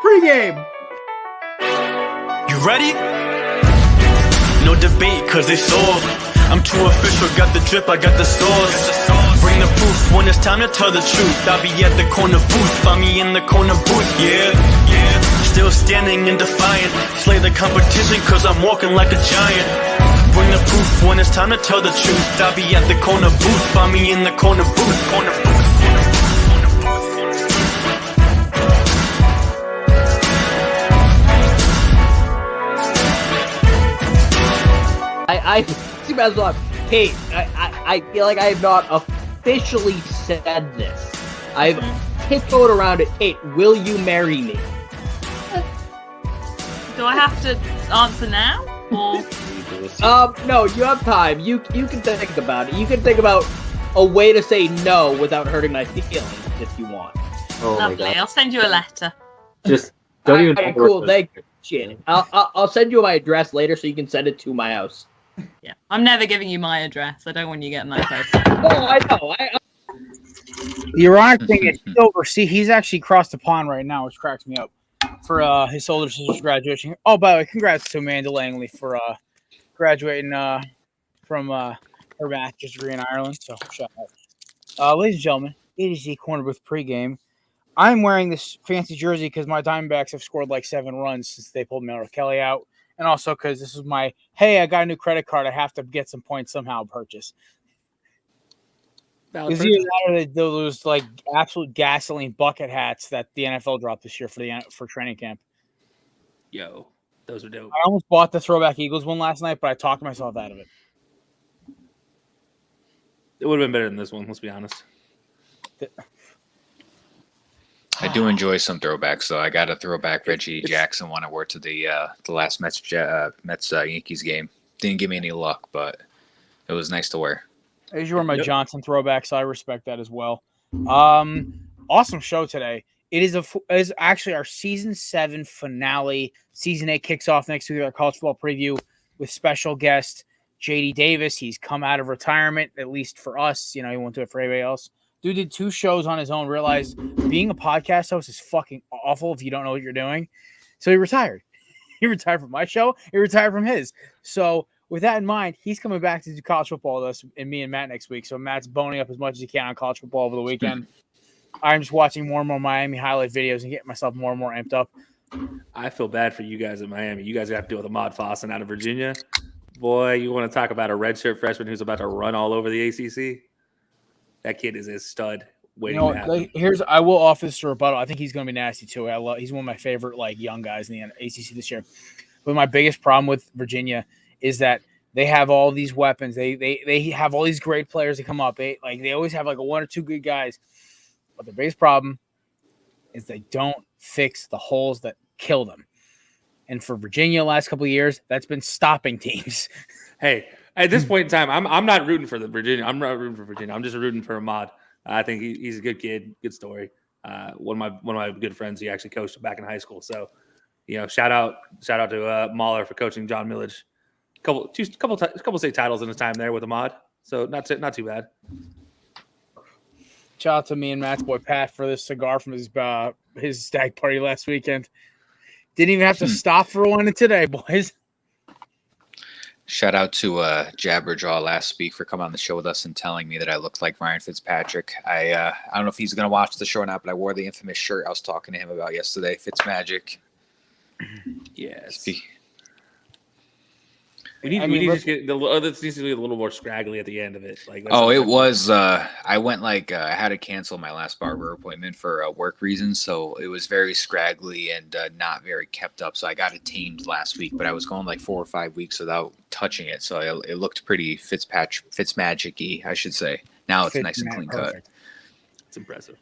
Pregame. You ready? No debate, cause it's over. I'm too official, got the drip, I got the sauce. Bring the proof when it's time to tell the truth. I'll be at the corner booth, find me in the corner booth, yeah. Still standing and defiant. Slay the competition, cause I'm walking like a giant. Bring the proof when it's time to tell the truth. I'll be at the corner booth, find me in the corner booth, corner booth. I see myself. Kate, I feel like I have not officially said this. I've tiptoed around it. Kate, will you marry me? Do I have to answer now? Or No, you have time. You can think about it. You can think about a way to say no without hurting my feelings if you want. Oh my lovely. God. I'll send you a letter. Just don't even. Alright, cool. Thank you. Shit. I'll send you my address later so you can send it to my house. Yeah, I'm never giving you my address. I don't want you getting that close. Oh, I know. The ironic thing is, Silver, see, he's actually across the pond right now, which cracks me up for his older sister's graduation. Oh, by the way, congrats to Amanda Langley for graduating from her master's degree in Ireland. So, shout out. Ladies and gentlemen, it is the Corner Booth pregame. I'm wearing this fancy jersey because my Diamondbacks have scored like 7 runs since they pulled Miller Kelly out. And also because this is my, hey, I got a new credit card. I have to get some points somehow purchase. Is either those like absolute gasoline bucket hats that the NFL dropped this year for training camp. Yo, those are dope. I almost bought the throwback Eagles one last night, but I talked myself out of it. It would have been better than this one. Let's be honest. I do enjoy some throwbacks, though. I got a throwback Reggie Jackson one I wore to the last Mets Yankees game. Didn't give me any luck, but it was nice to wear. As you were my Johnson throwback, so I respect that as well. Awesome show today. It is actually our season 7 finale. Season 8 kicks off next week with our college football preview with special guest JD Davis. He's come out of retirement, at least for us. You know, he won't do it for anybody else. Dude did 2 shows on his own, realized being a podcast host is fucking awful if you don't know what you're doing. So he retired. He retired from my show. He retired from his. So with that in mind, he's coming back to do college football with us and me and Matt next week. So Matt's boning up as much as he can on college football over the weekend. I'm just watching more and more Miami highlight videos and getting myself more and more amped up. I feel bad for you guys in Miami. You guys have to deal with Ahmad Fawson out of Virginia. Boy, you want to talk about a redshirt freshman who's about to run all over the ACC? That kid is a stud. Waiting to happen. I will offer this to rebuttal. I think he's going to be nasty too. He's one of my favorite young guys in the ACC this year. But my biggest problem with Virginia is that they have all these weapons. They have all these great players that come up. They always have 1 or 2 good guys. But their biggest problem is they don't fix the holes that kill them. And for Virginia, the last couple of years, that's been stopping teams. Hey, at this point in time, I'm not rooting for Virginia. I'm not rooting for Virginia. I'm just rooting for Ahmad. I think he's a good kid, good story. One of my good friends, he actually coached back in high school. So, shout out to Mahler for coaching John Millage. Couple state titles in his time there with Ahmad. So not too bad. Shout out to me and Matt's boy Pat for this cigar from his stag party last weekend. Didn't even have to stop for one today, boys. Shout out to Jabberjaw last week for coming on the show with us and telling me that I looked like Ryan Fitzpatrick. I don't know if he's going to watch the show or not, but I wore the infamous shirt I was talking to him about yesterday, Fitzmagic. Yes. We need to get this needs to be a little more scraggly at the end of it. It was. I went I had to cancel my last barber appointment for work reasons, so it was very scraggly and not very kept up. So I got it tamed last week, but I was going 4 or 5 weeks without touching it, so it looked pretty Fitzmagic-y, I should say. Now it's nice and clean cut. It's impressive.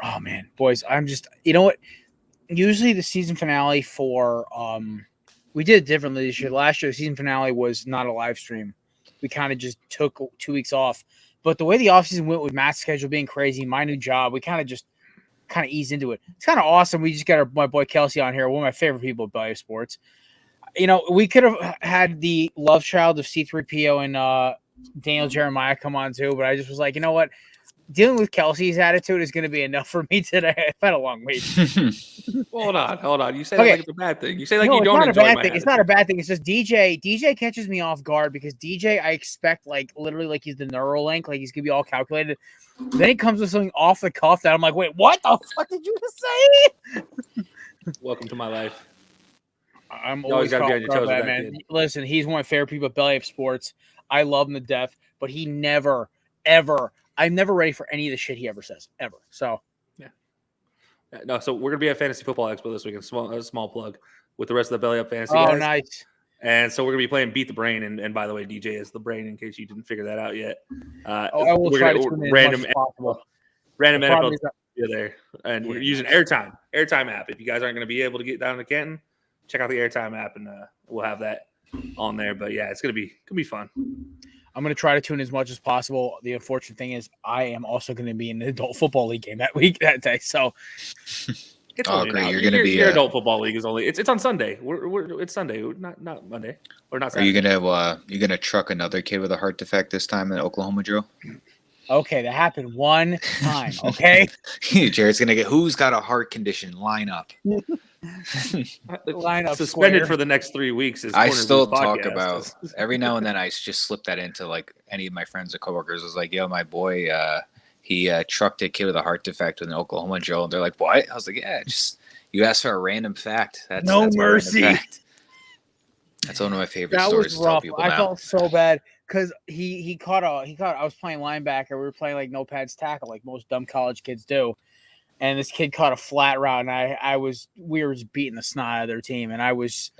Oh man, boys, I'm just what? Usually the season finale for we did it differently this year. Last year, the season finale was not a live stream. We kind of just took 2 weeks off. But the way the offseason went with Matt's schedule being crazy, my new job, we kind of eased into it. It's kind of awesome. We just got my boy Kelce on here, one of my favorite people at Value Sports. We could have had the love child of C3PO and Daniel Jeremiah come on too, but I just was like, you know what? dealing with Kelce's attitude is going to be enough for me today. I've had a long week. Hold on. You say Okay. that like it's a bad thing. You say like No, you it's don't not a enjoy bad my thing. It's not a bad thing. It's just DJ catches me off guard because DJ, I expect like literally like he's the Neuralink, like he's gonna be all calculated. Then he comes with something off the cuff that I'm like, wait, what the fuck did you just say? Welcome to my life. I'm You always always gotta be caught on your off toes with guard, that man. kid. Listen, he's one of my favorite people at Belly Up Sports. I love him to death, but he never, ever. I'm never ready for any of the shit he ever says, ever. So. No, so we're gonna be at Fantasy Football Expo this weekend. Small plug with the rest of the Belly Up Fantasy Oh, guys. nice. And so we're gonna be playing Beat the Brain, and by the way, DJ is the brain in case you didn't figure that out yet. I will we're try to gonna tune in random as much as possible. random The problem NFL is that- there, and we're Yeah. using Airtime app. If you guys aren't gonna be able to get down to Canton, check out the Airtime app, and we'll have that on there. But yeah, it's gonna be fun. I'm going to try to tune as much as possible. The unfortunate thing is I am also going to be in the adult football league game that day. So It's Oh, only great. an hour. You're gonna be, your adult football league is only it's on Sunday. It's Sunday, not Monday or not Are Saturday. you gonna truck another kid with a heart defect this time in Oklahoma, Joe? okay, that happened one time. Okay. Jared's gonna get who's got a heart condition? Line up. Line up Suspended square. for the next 3 weeks. Is I Corner still Booth talk podcast. about every now and then. I just slip that into like any of my friends or coworkers. I was like, "Yo, my boy, he trucked a kid with a heart defect with an Oklahoma Joe." And they're like, "What?" I was like, "Yeah, just you asked for a random fact. That's No that's my random mercy. fact." That's one of my favorite That stories was to tell rough. people I now. felt so bad because he caught. I was playing linebacker. We were playing like no pads tackle, like most dumb college kids do. And this kid caught a flat route, and we were just beating the snot out of their team, and I was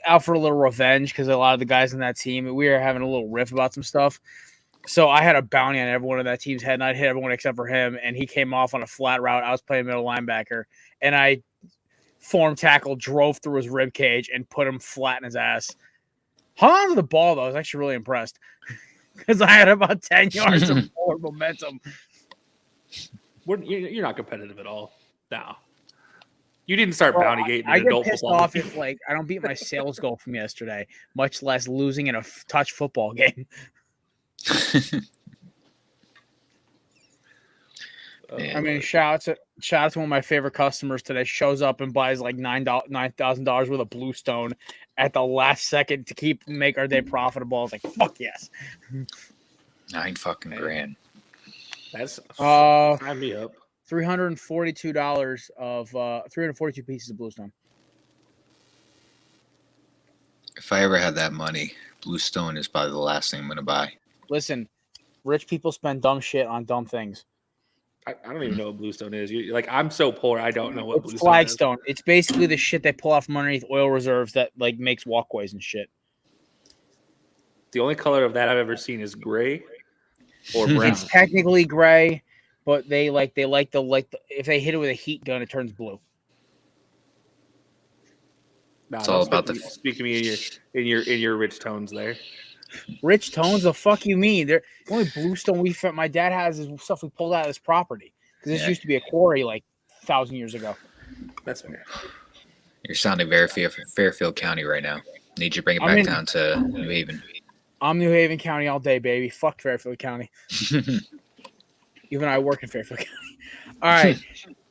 out for a little revenge because a lot of the guys on that team, we were having a little riff about some stuff. So I had a bounty on everyone on that team's head, and I'd hit everyone except for him, and he came off on a flat route. I was playing middle linebacker, and I form tackle, drove through his rib cage, and put him flat in his ass. Hung on to the ball, though. I was actually really impressed because I had about 10 yards of forward momentum. You're not competitive at all. No. You didn't start Well, bounty gating I in get adult pissed football. off if like I don't beat my sales goal from yesterday, much less losing in a touch football game. I mean, shout out to one of my favorite customers today. Shows up and buys like $9,000 worth of Bluestone at the last second to make our day profitable. I was like, fuck yes. $9 fucking grand. That's sign me up. $342 of 342 pieces of Bluestone. If I ever had that money, Bluestone is probably the last thing I'm gonna buy. Listen, rich people spend dumb shit on dumb things. I don't even know what Bluestone is. I'm so poor, I don't know what It's Bluestone flagstone. It's basically the shit they pull off from underneath oil reserves that like makes walkways and shit. is. The only color of that I've ever seen is gray or brown. It's technically gray, but they like the if they hit it with a heat gun, it turns blue. Nah, It's all don't about speak to me in your rich tones there. Rich tones, the fuck you mean? They're the only Bluestone my dad has is stuff we pulled out of this property because this Yeah. used to be a quarry like 1,000 years ago. That's fair. You're sounding very Fairfield County right now. Need you to bring it I'm back in- down to New Haven. I'm New Haven County all day, baby. Fuck Fairfield County. Even I work in Fairfield County. All right.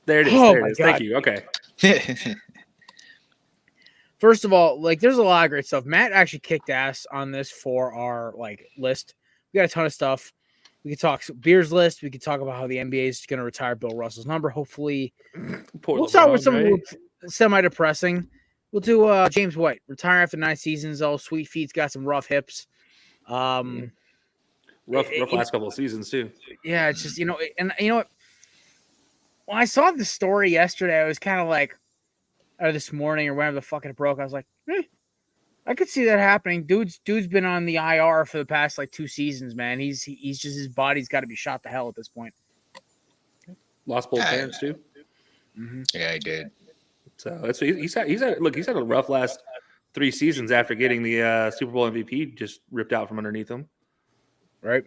There it is. Oh there my it is. God. Thank you. Okay. First of all, like there's a lot of great stuff. Matt actually kicked ass on this for our like list. We got a ton of stuff. We could talk beers list. We could talk about how the NBA is going to retire Bill Russell's number. Hopefully, Poor we'll start with LeBron, something right? semi-depressing. We'll do James White retire after 9 seasons. Oh, Sweet Feet's got some rough hips. Rough last couple of seasons too. Yeah, it's just and you know what? When I saw the story yesterday, I was kind of like, or this morning or whenever the fuck it broke, I was like, I could see that happening. Dude's been on the IR for the past like 2 seasons, man. He's just his body's got to be shot to hell at this point. Lost both parents too. Yeah, I did. So he's had a rough last 3 seasons after getting the Super Bowl MVP just ripped out from underneath him. Right.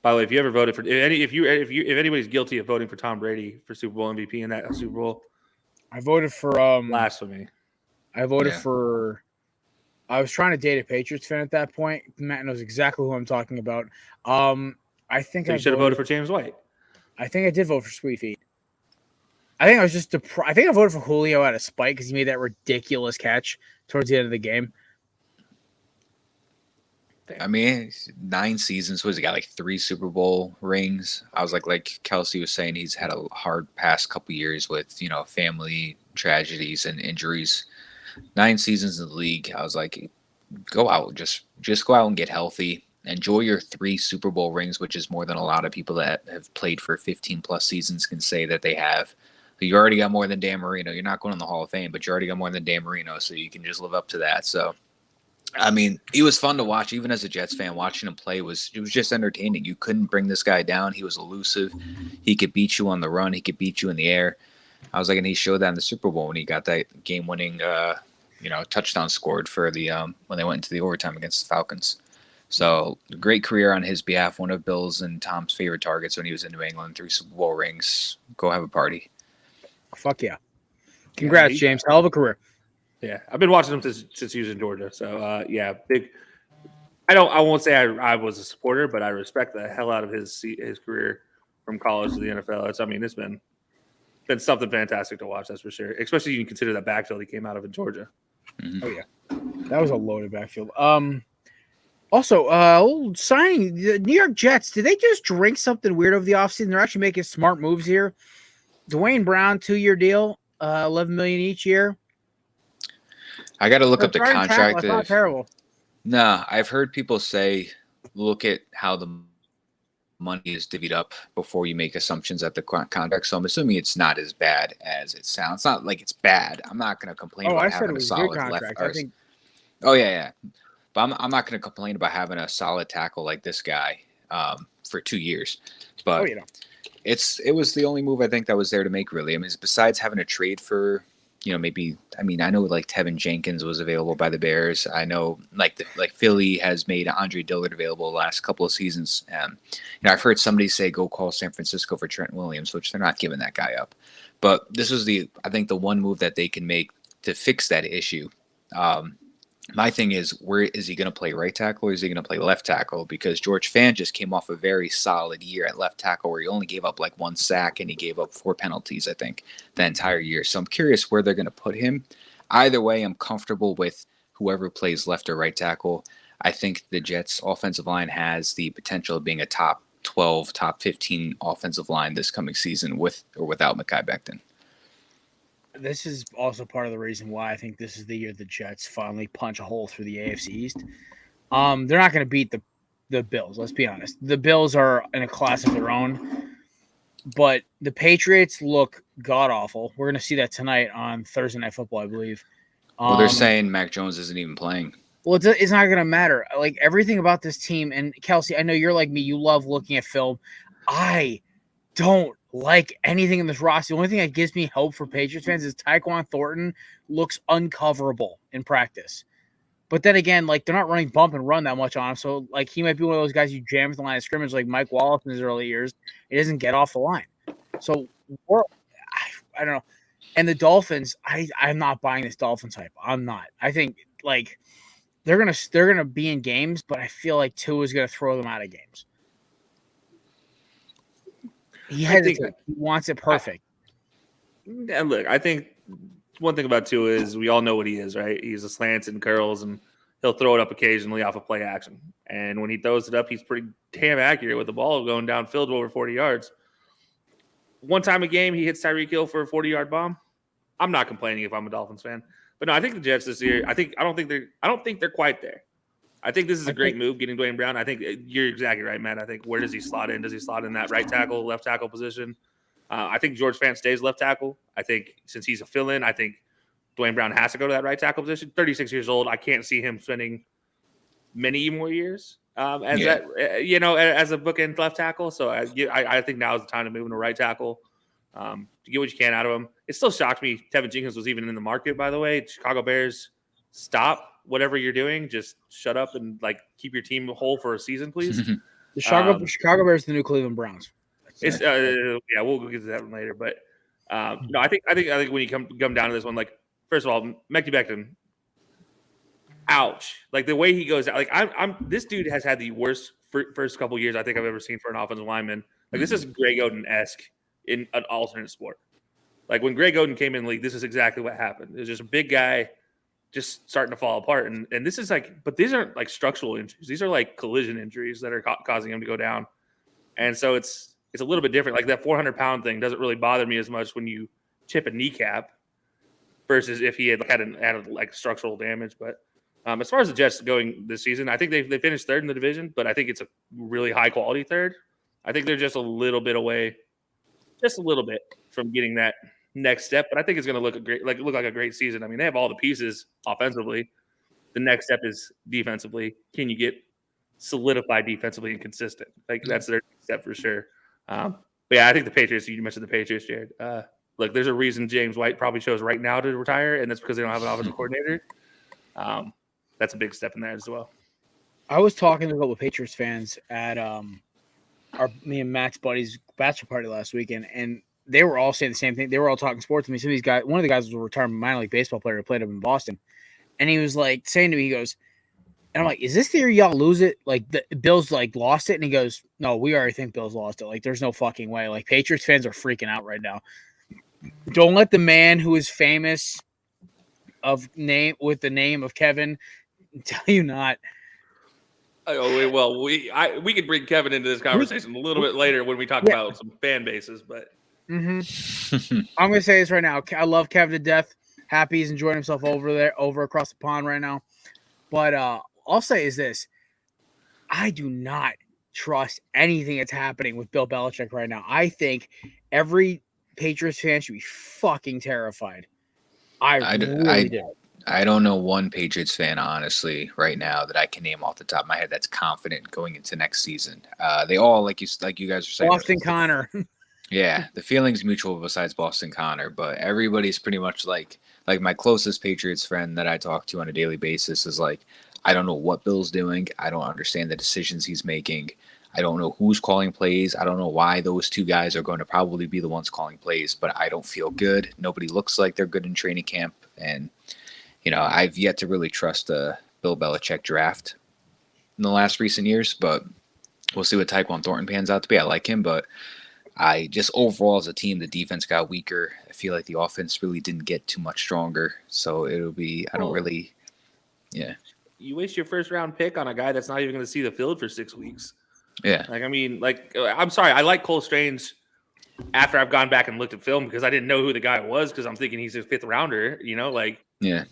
By the way, if you ever voted for if anybody's guilty of voting for Tom Brady for Super Bowl MVP in that Super Bowl, I voted for blasphemy. I voted Yeah. for. I was trying to date a Patriots fan at that point. Matt knows exactly who I'm talking about. I I think So I you should have voted for James White. I think I did vote for Sweet Feet. I think I was just I think I voted for Julio out of spite because he made that ridiculous catch towards the end of the game. I mean, 9 seasons. Was he got like 3 Super Bowl rings? I was like Kelce was saying, he's had a hard past couple years with family tragedies and injuries. 9 seasons in the league. I was like, go out, just go out and get healthy. Enjoy your 3 Super Bowl rings, which is more than a lot of people that have played for 15 plus seasons can say that they have. You already got more than Dan Marino. You're not going in the Hall of Fame, but you already got more than Dan Marino, so you can just live up to that. So, I mean, he was fun to watch, even as a Jets fan. Watching him play was just entertaining. You couldn't bring this guy down. He was elusive. He could beat you on the run. He could beat you in the air. I was like, and he showed that in the Super Bowl when he got that game-winning, touchdown scored for the when they went into the overtime against the Falcons. So, great career on his behalf. One of Bill's and Tom's favorite targets when he was in New England. 3 Super Bowl rings. Go have a party. Fuck yeah! Congrats, James. Hell of a career. Yeah, I've been watching him since he was in Georgia. So big. I won't say I was a supporter, but I respect the hell out of his career from college to the NFL. It's been something fantastic to watch. That's for sure. Especially you can consider that backfield he came out of in Georgia. Oh yeah, that was a loaded backfield. Also, signing the New York Jets. Did they just drink something weird over the offseason? They're actually making smart moves here. Dwayne Brown, 2-year deal, $11 million each year. I got to look up the contract. That's not terrible. No, I've heard people say, look at how the money is divvied up before you make assumptions at the contract. So I'm assuming it's not as bad as it sounds. It's not like it's bad. I'm not going to complain about having a solid left. Oh yeah. But I'm not going to complain about having a solid tackle like this guy for 2 years. But it was the only move I think that was there to make, really. I mean, besides having a trade for, maybe, I know like Tevin Jenkins was available by the Bears. I know like Philly has made Andre Dillard available the last couple of seasons. I've heard somebody say go call San Francisco for Trent Williams, which they're not giving that guy up. But this was I think the one move that they can make to fix that issue. My thing is, where is he going to play right tackle or is he going to play left tackle? Because George Fant just came off a very solid year at left tackle where he only gave up like 1 sack and he gave up 4 penalties, I think, the entire year. So I'm curious where they're going to put him. Either way, I'm comfortable with whoever plays left or right tackle. I think the Jets offensive line has the potential of being a top 12, top 15 offensive line this coming season with or without Mekhi Becton. This is also part of the reason why I think this is the year the Jets finally punch a hole through the AFC East. They're not going to beat the Bills, let's be honest. The Bills are in a class of their own, but the Patriots look god-awful. We're going to see that tonight on Thursday Night Football, I believe. Well, they're saying Mac Jones isn't even playing. Well, it's not going to matter. Like, everything about this team, and Kelce, I know you're like me. You love looking at film. I don't like anything in this roster. The only thing that gives me hope for Patriots fans is Tyquan Thornton looks uncoverable in practice. But then again, like, they're not running bump and run that much on him. So, like, he might be one of those guys you jam with the line of scrimmage like Mike Wallace in his early years. He doesn't get off the line. So, I don't know. And the Dolphins, I'm not buying this Dolphins hype. I'm not. I think, like, they're gonna be in games, but I feel like Tua is gonna throw them out of games. He wants it perfect. And look, I think one thing about Tua is we all know what he is, right? He's a slants and curls, and he'll throw it up occasionally off of play action. And when he throws it up, he's pretty damn accurate with the ball going downfield to over 40 yards. One time a game, he hits Tyreek Hill for a 40-yard bomb. I'm not complaining if I'm a Dolphins fan, but no, I think the Jets this year. I don't think they're quite there. I think this is a great move getting Dwayne Brown. I think you're exactly right, Matt. I think where does he slot in? Does he slot in that right tackle, left tackle position? I think George Fant stays left tackle. I think since he's a fill-in, I think Dwayne Brown has to go to that right tackle position. 36 years old. I can't see him spending many more years as a bookend left tackle. So I think now is the time to move him to right tackle to get what you can out of him. It still shocked me Tevin Jenkins was even in the market, by the way. Chicago Bears, stop whatever you're doing. Just shut up and keep your team whole for a season, please. The Chicago Bears, the new Cleveland Browns. We'll get to that one later. But no, I think when you come down to this one, first of all, Mekhi Becton, ouch! Like the way he goes out, I'm this dude has had the worst first couple years I think I've ever seen for an offensive lineman. Like this is Greg Oden-esque in an alternate sport. Like when Greg Oden came in the league, this is exactly what happened. It was just a big guy just starting to fall apart. And this is like, but these aren't like structural injuries. These are like collision injuries that are causing him to go down. And so it's a little bit different. Like that 400-pound thing doesn't really bother me as much when you chip a kneecap versus if he had like structural damage. But as far as the Jets going this season, I think they finished third in the division, but I think it's a really high quality third. I think they're just a little bit away, just a little bit from getting that next step. But I think it's going to look like a great season. I mean, they have all the pieces offensively. The next step is defensively. Can you get solidified defensively and consistent? Like that's their step for sure. But yeah, I think the Patriots. You mentioned the Patriots, Jared. Look, there's a reason James White probably chose right now to retire, and that's because they don't have an offensive coordinator. That's a big step in there as well. I was talking to a couple of Patriots fans at me and Matt's buddy's bachelor party last weekend, and they were all saying the same thing. They were all talking sports to me. Some of these guys, one of the guys was a retired minor league baseball player who played up in Boston, and he was like saying to me, he goes, and I'm like, "Is this the year y'all lose it? Like the Bills like lost it?" And he goes, "No, we already think Bills lost it. Like there's no fucking way. Like Patriots fans are freaking out right now. Don't let the man who is famous with the name of Kevin tell you not." Oh well, we could bring Kevin into this conversation a little bit later when we talk about some fan bases, but I'm gonna say this right now. I love Kevin to death. Happy he's enjoying himself over across the pond right now. But I'll say is this: I do not trust anything that's happening with Bill Belichick right now. I think every Patriots fan should be fucking terrified. I really do. I don't know one Patriots fan, honestly, right now that I can name off the top of my head that's confident going into next season. They all, like you guys are saying, Boston Connor. Yeah, the feeling's mutual besides Boston Connor, but everybody's pretty much like my closest Patriots friend that I talk to on a daily basis is like, I don't know what Bill's doing. I don't understand the decisions he's making. I don't know who's calling plays. I don't know why those two guys are going to probably be the ones calling plays, but I don't feel good. Nobody looks like they're good in training camp, and I've yet to really trust the Bill Belichick draft in the last recent years, but we'll see what Tyquan Thornton pans out to be. I like him, but I just overall as a team, the defense got weaker. I feel like the offense really didn't get too much stronger. So it'll be, You waste your first round pick on a guy that's not even going to see the field for 6 weeks. Yeah. I'm sorry. I like Cole Strange after I've gone back and looked at film because I didn't know who the guy was because I'm thinking he's a fifth rounder, Yeah.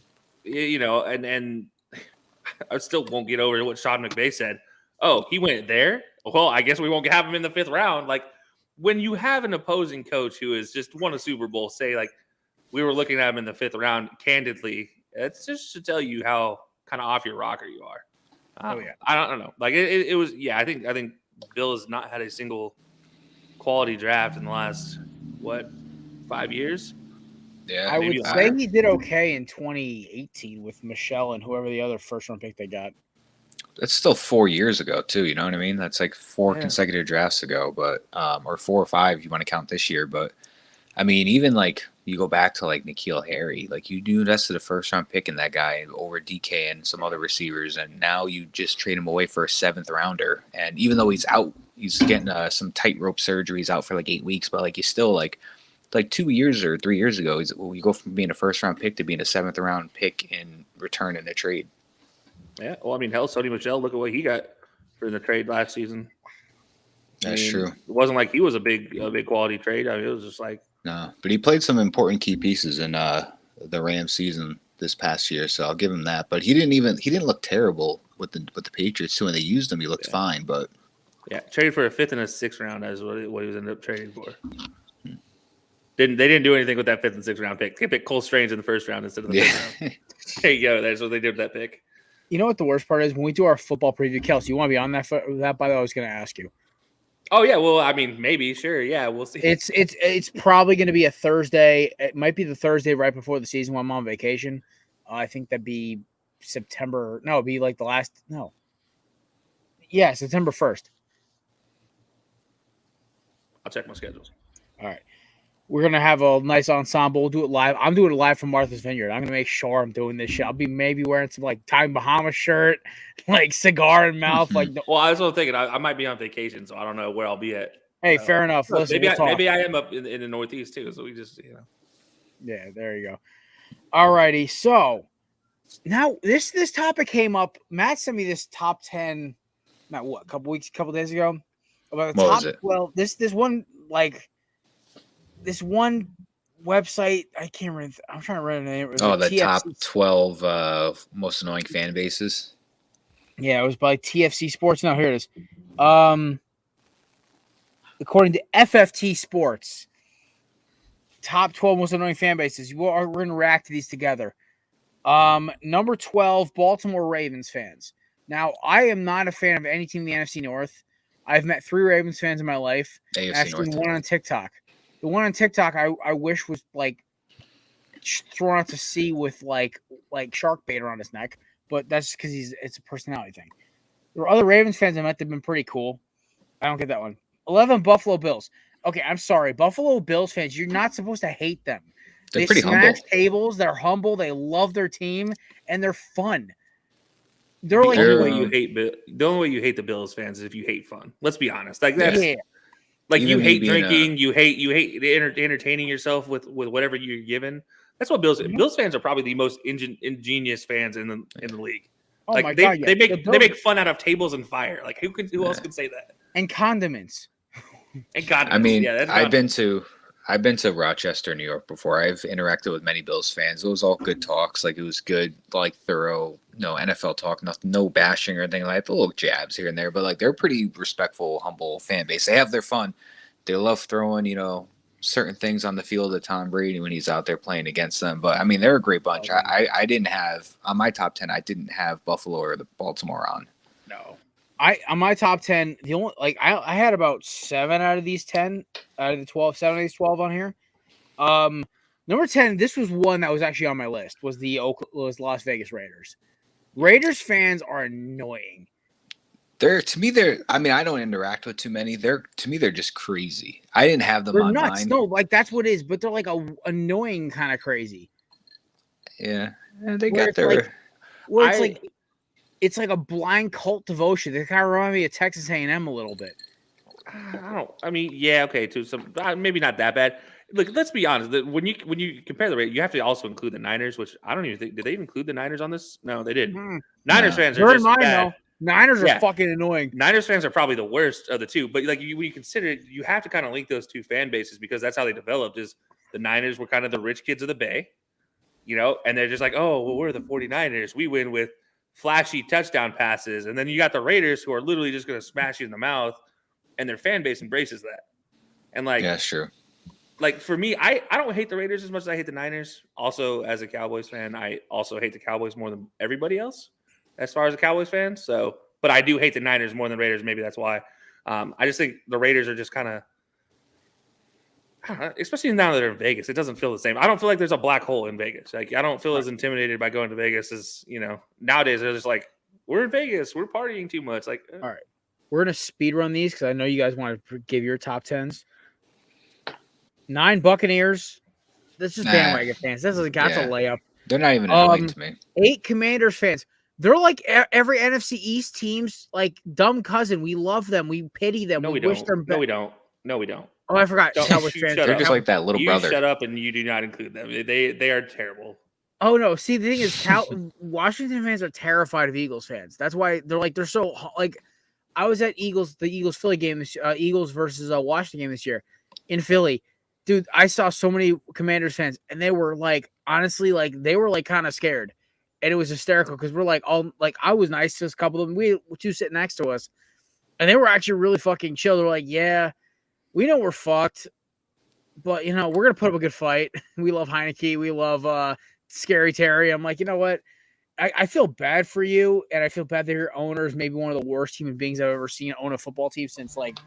And I still won't get over what Sean McVay said. Oh, he went there? Well, I guess we won't have him in the fifth round. Like when you have an opposing coach who has just won a Super Bowl, say like we were looking at him in the fifth round, candidly, it's just to tell you how kind of off your rocker you are. I don't know. Like it was, I think Bill has not had a single quality draft in the last 5 years. Yeah, I would say he did okay in 2018 with Michelle and whoever the other first round pick they got. That's still 4 years ago too. You know what I mean? That's like four consecutive drafts ago, but or 4 or 5 if you want to count this year. But I mean, even like you go back to like N'Keal Harry, like you invested a first round pick in that guy over DK and some other receivers, and now you just trade him away for a 7th rounder. And even though he's out, he's getting some tightrope surgery. He's out for like 8 weeks, but like he's still like 2 years or 3 years ago, you go from being a first round pick to being a 7th round pick in return in a trade. Yeah, well, I mean, hell, Sony Michel, look at what he got for the trade last season. That's true. It wasn't like he was a big quality trade. I mean, it was just like no, but he played some important key pieces in the Rams season this past year, so I'll give him that. But he didn't look terrible with the Patriots too. When they used him, he looked fine. But traded for a 5th and a 6th round is what he was ended up trading for. They didn't do anything with that 5th and 6th round pick. They picked Cole Strange in the 1st round instead of the 5th round. There you go. That's what they did with that pick. You know what the worst part is? When we do our football preview, Kelce, you want to be on that? By the way, I was going to ask you. Oh yeah, well, I mean, maybe, sure, yeah, we'll see. It's probably going to be a Thursday. It might be the Thursday right before the season when I'm on vacation. I think that'd be September. No, it'd be like the last. No. Yeah, September 1st. I'll check my schedules. All right. We're gonna have a nice ensemble. We'll do it live. I'm doing it live from Martha's Vineyard. I'm gonna make sure I'm doing this shit. I'll be maybe wearing some like Tommy Bahama shirt, like cigar in mouth. Like, Well, I was thinking I might be on vacation, so I don't know where I'll be at. hey, So, fair enough. Listen, maybe we'll talk. maybe I am up in the Northeast too. So we just Yeah, there you go. Alrighty, so now this topic came up. Matt sent me this top 10, not what, a couple days ago, about the What top was it? 12. This one website, I can't remember. I'm trying to remember the name. It was Oh, like the top 12 most annoying fan bases. Yeah, it was by TFC Sports. No, here it is. According to FFT Sports, top 12 most annoying fan bases. We're going to react to these together. Number 12, Baltimore Ravens fans. Now, I am not a fan of any team in the NFC North. I've met 3 Ravens fans in my life. AFC Actually, North. one on TikTok. The one on TikTok I wish was like thrown out to sea with like shark bait around his neck, but that's because it's a personality thing. There were other Ravens fans I met that have been pretty cool. I don't get that one. 11, Buffalo Bills. Okay, I'm sorry. Buffalo Bills fans, you're not supposed to hate them. They're They pretty humble. smash tables. They're humble. They love their team, and they're fun. They're the like, only way you hate the Bills fans is if you hate fun. Let's be honest. Like that's yeah, like Even you me hate being drinking, you hate entertaining yourself with whatever you're given. That's what Bills fans are probably the most ingenious fans in the league. oh Like my they, god, yeah. they The make Bills- they make fun out of tables and fire. Like who else can say that? and condiments. And God, I mean, yeah, that's I've been to Rochester, New York before. I've interacted with many Bills fans. It was all good talks. Like it was good, like thorough, no NFL talk, no bashing or anything like that. Little jabs here and there, but like they're pretty respectful, humble fan base. They have their fun. They love throwing, certain things on the field at Tom Brady when he's out there playing against them. But I mean, they're a great bunch. I didn't have on my top 10. I didn't have Buffalo or the Baltimore on. No. On my top 10, the only I had about 7 out of these 10 out of the 12, 7 of these 12 on here. Number 10, this was one that was actually on my list, was was Las Vegas Raiders. Raiders fans are annoying. I mean, I don't interact with too many. They're just crazy. I didn't have them They're on nuts. mine. No, like that's what it is, but they're like annoying kind of crazy. Yeah, they Where got it's their. like- Well, it's like a blind cult devotion. They kind of remind me of Texas A&M a little bit. I mean, yeah, okay, to some maybe not that bad. Look, let's be honest. When you compare the rate, you have to also include the Niners, which I don't even think did they include the Niners on this? No, they didn't. Mhm. Niners No. fans They're are in just mine bad. though. Niners are Yeah. fucking annoying. Niners fans are probably the worst of the two, but like when you consider it, you have to kind of link those two fan bases because that's how they developed. Is the Niners were kind of the rich kids of the Bay, and they're just like, oh, well, we're the 49ers. We win with flashy touchdown passes, and then you got the Raiders who are literally just going to smash you in the mouth, and their fan base embraces that. And like, Yeah, sure. like for me, I don't hate the Raiders as much as I hate the Niners. Also, as a Cowboys fan, I also hate the Cowboys more than everybody else as far as a Cowboys fan. So, but I do hate the Niners more than the Raiders. Maybe that's why. I just think the Raiders are just kind of, especially now that they're in Vegas, it doesn't feel the same. I don't feel like there's a black hole in Vegas. Like I don't feel as intimidated by going to Vegas as nowadays. They're just like, we're in Vegas, we're partying too much. Like, All right. We're going to speed run these because I know you guys want to give your top 10s. 9 Buccaneers. This is bandwagon fans. That's a layup. They're not even annoying to me. 8 Commanders fans. They're like every NFC East team's like dumb cousin. We love them. We pity them. no, we wish don't. them No, we don't. No, we don't. Oh, I forgot. Don't- Cowboys you fans. shut They're up. just like that little You brother. shut up and you do not include them. They are terrible. Oh no! See, the thing is, Washington fans are terrified of Eagles fans. That's why they're so like. I was at the Eagles Philly game, Eagles versus Washington game this year in Philly. Dude, I saw so many Commanders fans, and they were like, honestly, like they were like kind of scared, and it was hysterical because we're like all like I was nice to a couple of them. We were 2 sitting next to us, and they were actually really fucking chill. They're like, yeah, we know we're fucked, but we're gonna put up a good fight. We love Heineke. We love Scary Terry. I'm like, you know what? I feel bad for you, and I feel bad that your owner is maybe one of the worst human beings I've ever seen own a football team since like,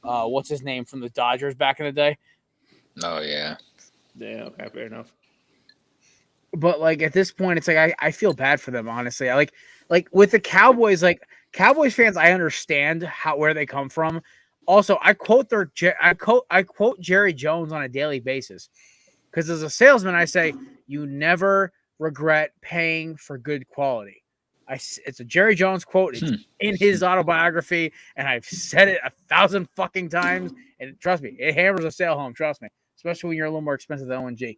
what's his name from the Dodgers back in the day. Oh yeah. Yeah, okay, fair enough. But like at this point, it's like I feel bad for them, honestly. I like with the Cowboys, like Cowboys fans, I understand where they come from. Also, I quote Jerry Jones on a daily basis because as a salesman, I say you never regret paying for good quality. It's a Jerry Jones quote. It's in his autobiography, and I've said it 1,000 fucking times. And trust me, it hammers a sale home. Trust me, especially when you're a little more expensive than ONG.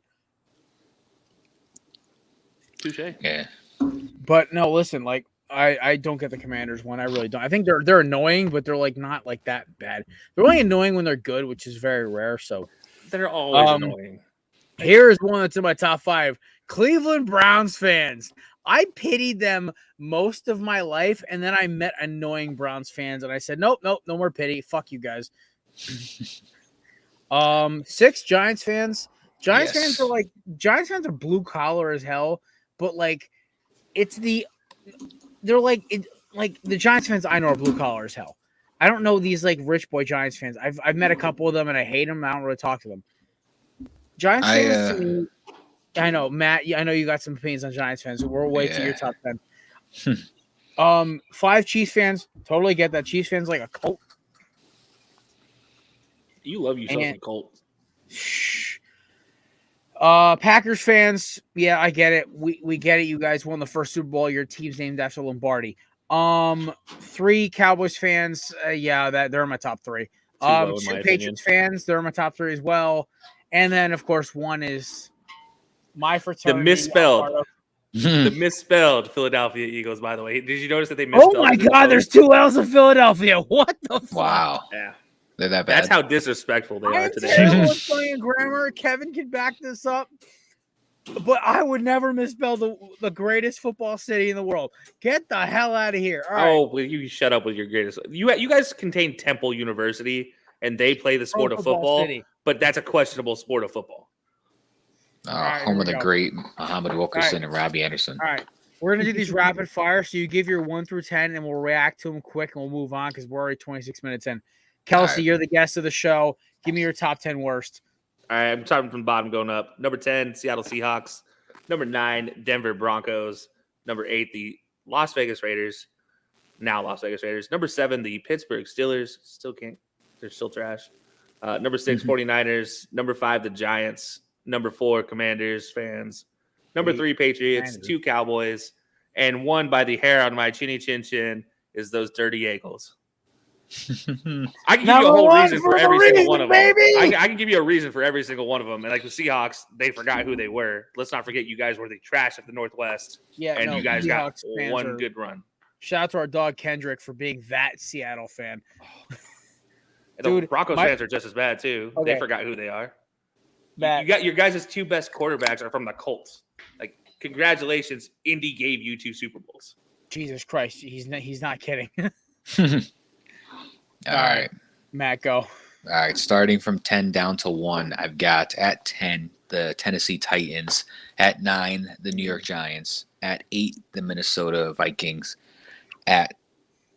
Touche. Yeah. But no, listen, like I don't get the Commanders one. I really don't. I think they're annoying, but they're like not like that bad. They're only annoying when they're good, which is very rare. So They're always annoying. Here's one that's in my top 5. Cleveland Browns fans. I pitied them most of my life, and then I met annoying Browns fans, and I said, nope, no more pity. Fuck you guys. 6 Giants fans. Giants fans are blue collar as hell, but like they're like the Giants fans I know are blue collar as hell. I don't know these like rich boy Giants fans. I've met a couple of them and I hate them. I don't really talk to them. Giants fans to me, I know, Matt, I know you got some opinions on Giants fans. So we'll wait till your top 10. 5 Chiefs fans, totally get that. Chiefs fans like a cult. You love yourself some Colts. Packers fans, yeah, I get it. We get it. You guys won the first Super Bowl. Your team's named after Lombardi. 3 Cowboys fans, yeah, they're in my top 3. 2 Patriots fans, they're in my top 3 as well. And then, of course, 1 is my fraternity. The misspelled Philadelphia Eagles, by the way. Did you notice that they misspelled? Oh, my God, there's 2 L's in Philadelphia. What the fuck? Wow. Yeah. They're that bad. That's how disrespectful they are today. Terrible at spelling grammar. Kevin can back this up. But I would never misspell the greatest football city in the world. Get the hell out of here. All right. Oh, will you shut up with your greatest. You guys contain Temple University, and they play the sport of football, but that's a questionable sport of football. Home of the great Muhammad Wilkerson and Robbie Anderson. All right. We're going to do these rapid fire. So you give your 1 through 10, and we'll react to them quick, and we'll move on because we're already 26 minutes in. Kelce, you're the guest of the show. Give me your top 10 worst. All right, I'm starting from the bottom going up. Number 10, Seattle Seahawks. Number 9, Denver Broncos. Number 8, the Las Vegas Raiders. Now Las Vegas Raiders. Number 7, the Pittsburgh Steelers. Still can't. They're still trash. Number 6, 49ers. Number 5, the Giants. Number 4, Commanders fans. Number 3, Patriots. 2, Cowboys. And 1 by the hair on my chinny chin chin is those dirty Eagles. I can give you a whole reason for every single one of them. I can give you a reason for every single one of them. And like the Seahawks, they forgot who they were. Let's not forget you guys were the trash of the Northwest. Yeah, and you guys got one good run. Shout out to our dog Kendrick for being that Seattle fan. Dude, the Broncos fans are just as bad too. Okay. They forgot who they are. You got your guys' 2 best quarterbacks are from the Colts. Like, congratulations, Indy gave you 2 Super Bowls. Jesus Christ, he's not kidding. All right. Matt, go. All right, starting from 10 down to 1, I've got at 10 the Tennessee Titans, at 9 the New York Giants, at 8 the Minnesota Vikings, at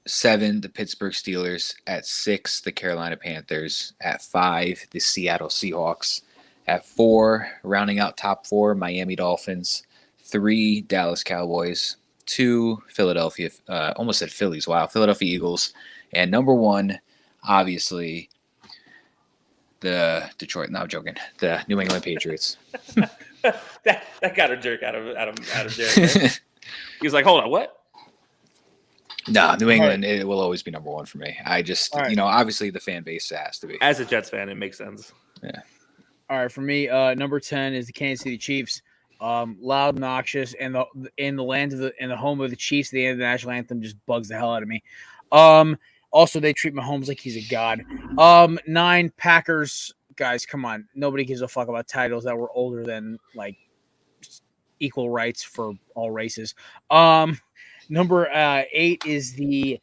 7 the Pittsburgh Steelers, at 6 the Carolina Panthers, at 5 the Seattle Seahawks, at 4 rounding out top 4 Miami Dolphins, 3 Dallas Cowboys, 2 Philadelphia almost said Phillies, wow, Philadelphia Eagles. And number 1, obviously, the Detroit. No, I'm joking. The New England Patriots. that got a jerk out of Jared. He was like, "Hold on, what?" No, New England. It will always be number 1 for me. I just, obviously the fan base has to be. As a Jets fan, it makes sense. Yeah. All right, for me, number 10 is the Kansas City Chiefs. Loud, obnoxious, and in the home of the Chiefs, the end of the national anthem just bugs the hell out of me. Also, they treat Mahomes like he's a god. 9 Packers, guys, come on. Nobody gives a fuck about titles that were older than like equal rights for all races. Number 8 is the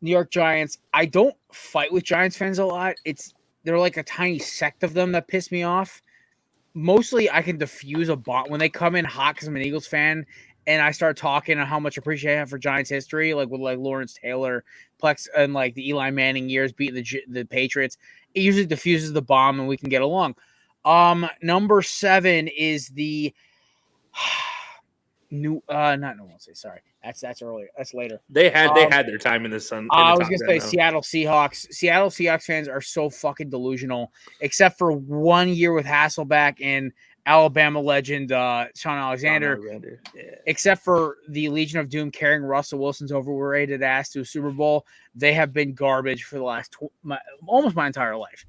New York Giants. I don't fight with Giants fans a lot. They're like a tiny sect of them that piss me off. Mostly, I can diffuse a bond when they come in hot because I'm an Eagles fan. And I start talking on how much appreciation I have for Giants history, like with like Lawrence Taylor, Plex, and like the Eli Manning years beating the Patriots. It usually diffuses the bomb, and we can get along. Number 7 is the Not New Orleans. Sorry, that's earlier. That's later. They had their time in the sun. I was gonna say Seattle Seahawks. Seattle Seahawks fans are so fucking delusional, except for 1 year with Hasselbeck and Alabama legend Sean Alexander. Yeah. Except for the Legion of Doom carrying Russell Wilson's overrated ass to a Super Bowl, they have been garbage for the last almost my entire life.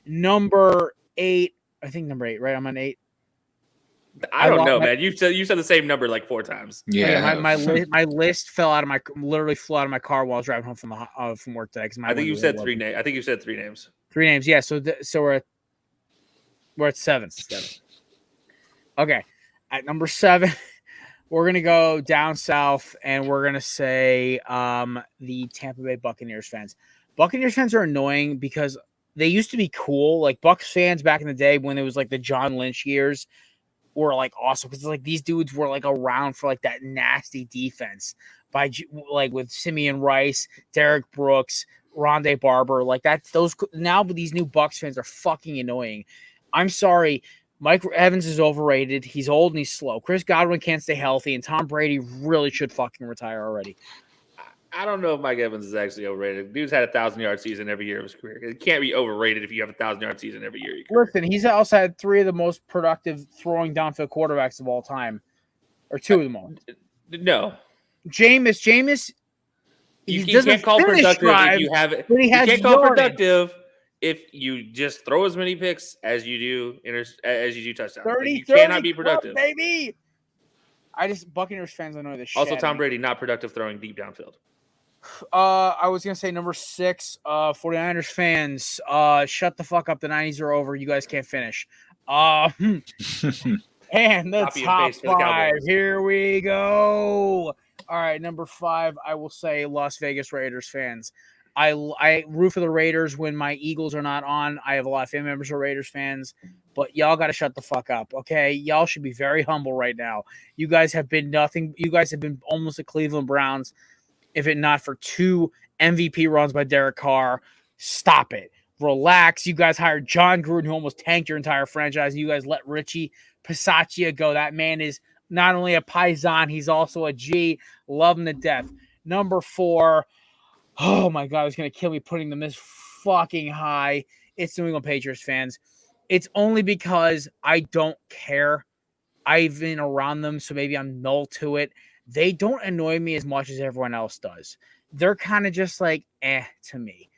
Number 8, I think number 8, right? I'm on 8. I don't know, man. You said the same number like 4 times. Yeah, my list fell out of literally flew out of my car while I was driving home from work today. I think you said 3 names. I think you said 3 names. 3 names, yeah. So we're at 7. Okay, at number 7, we're gonna go down south, and we're gonna say the Tampa Bay Buccaneers fans. Buccaneers fans are annoying because they used to be cool. Like Bucs fans back in the day when it was like the John Lynch years were like awesome because like these dudes were like around for like that nasty defense by like with Simeon Rice, Derek Brooks, Rondé Barber, like that. Those now these new Bucs fans are fucking annoying. I'm sorry. Mike Evans is overrated. He's old and he's slow. Chris Godwin can't stay healthy, and Tom Brady really should fucking retire already. I don't know if Mike Evans is actually overrated. Dude's had a 1,000-yard season every year of his career. It can't be overrated if you have a 1,000-yard season every year. Listen, he's also had 3 of the most productive throwing downfield quarterbacks of all time, or 2 of them all. No, Jameis. You can't call productive if you have it. You can't call productive if you just throw as many picks as you do touchdowns. 30, you cannot be productive, baby. Buccaneers fans annoy the shit. Also, Tom Brady not productive throwing deep downfield. I was gonna say number 6, 49ers fans. Shut the fuck up. The 90s are over. You guys can't finish. And the top 5. Here we go. All right, number 5. I will say Las Vegas Raiders fans. I root for the Raiders when my Eagles are not on. I have a lot of family members who are Raiders fans, but y'all got to shut the fuck up, okay? Y'all should be very humble right now. You guys have been nothing. You guys have been almost the Cleveland Browns, if it not for 2 MVP runs by Derek Carr. Stop it. Relax. You guys hired John Gruden, who almost tanked your entire franchise. You guys let Richie Pisaccia go. That man is not only a Paisan, he's also a G. Love him to death. Number 4. Oh, my God. It's going to kill me putting them this fucking high. It's New England Patriots fans. It's only because I don't care. I've been around them, so maybe I'm null to it. They don't annoy me as much as everyone else does. They're kind of just like, to me.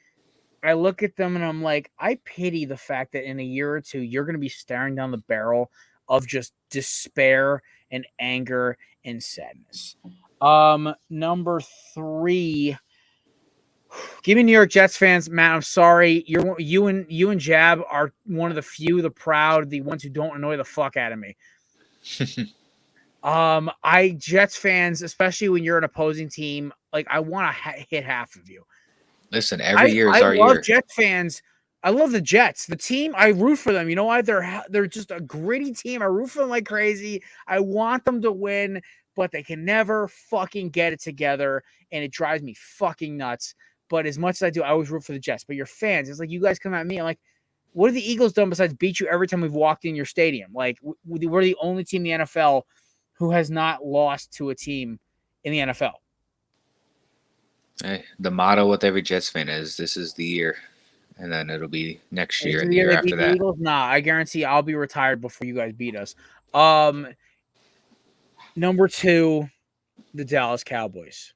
I look at them and I'm like, I pity the fact that in a year or 2, you're going to be staring down the barrel of just despair and anger and sadness. Number 3, give me New York Jets fans. Matt, I'm sorry. You and Jab are one of the few, the proud, the ones who don't annoy the fuck out of me. Jets fans, especially when you're an opposing team, like I want to hit half of you. Listen, every year is our year. I love Jets fans. I love the Jets. The team, I root for them. You know why? They're just a gritty team. I root for them like crazy. I want them to win, but they can never fucking get it together, and it drives me fucking nuts. But as much as I do, I always root for the Jets. But your fans, it's like you guys come at me. I'm like, what have the Eagles done besides beat you every time we've walked in your stadium? Like, we're the only team in the NFL who has not lost to a team in the NFL. Hey, the motto with every Jets fan is, this is the year. And then it'll be next year and the year after that. Eagles? Nah, I guarantee I'll be retired before you guys beat us. Number 2, the Dallas Cowboys.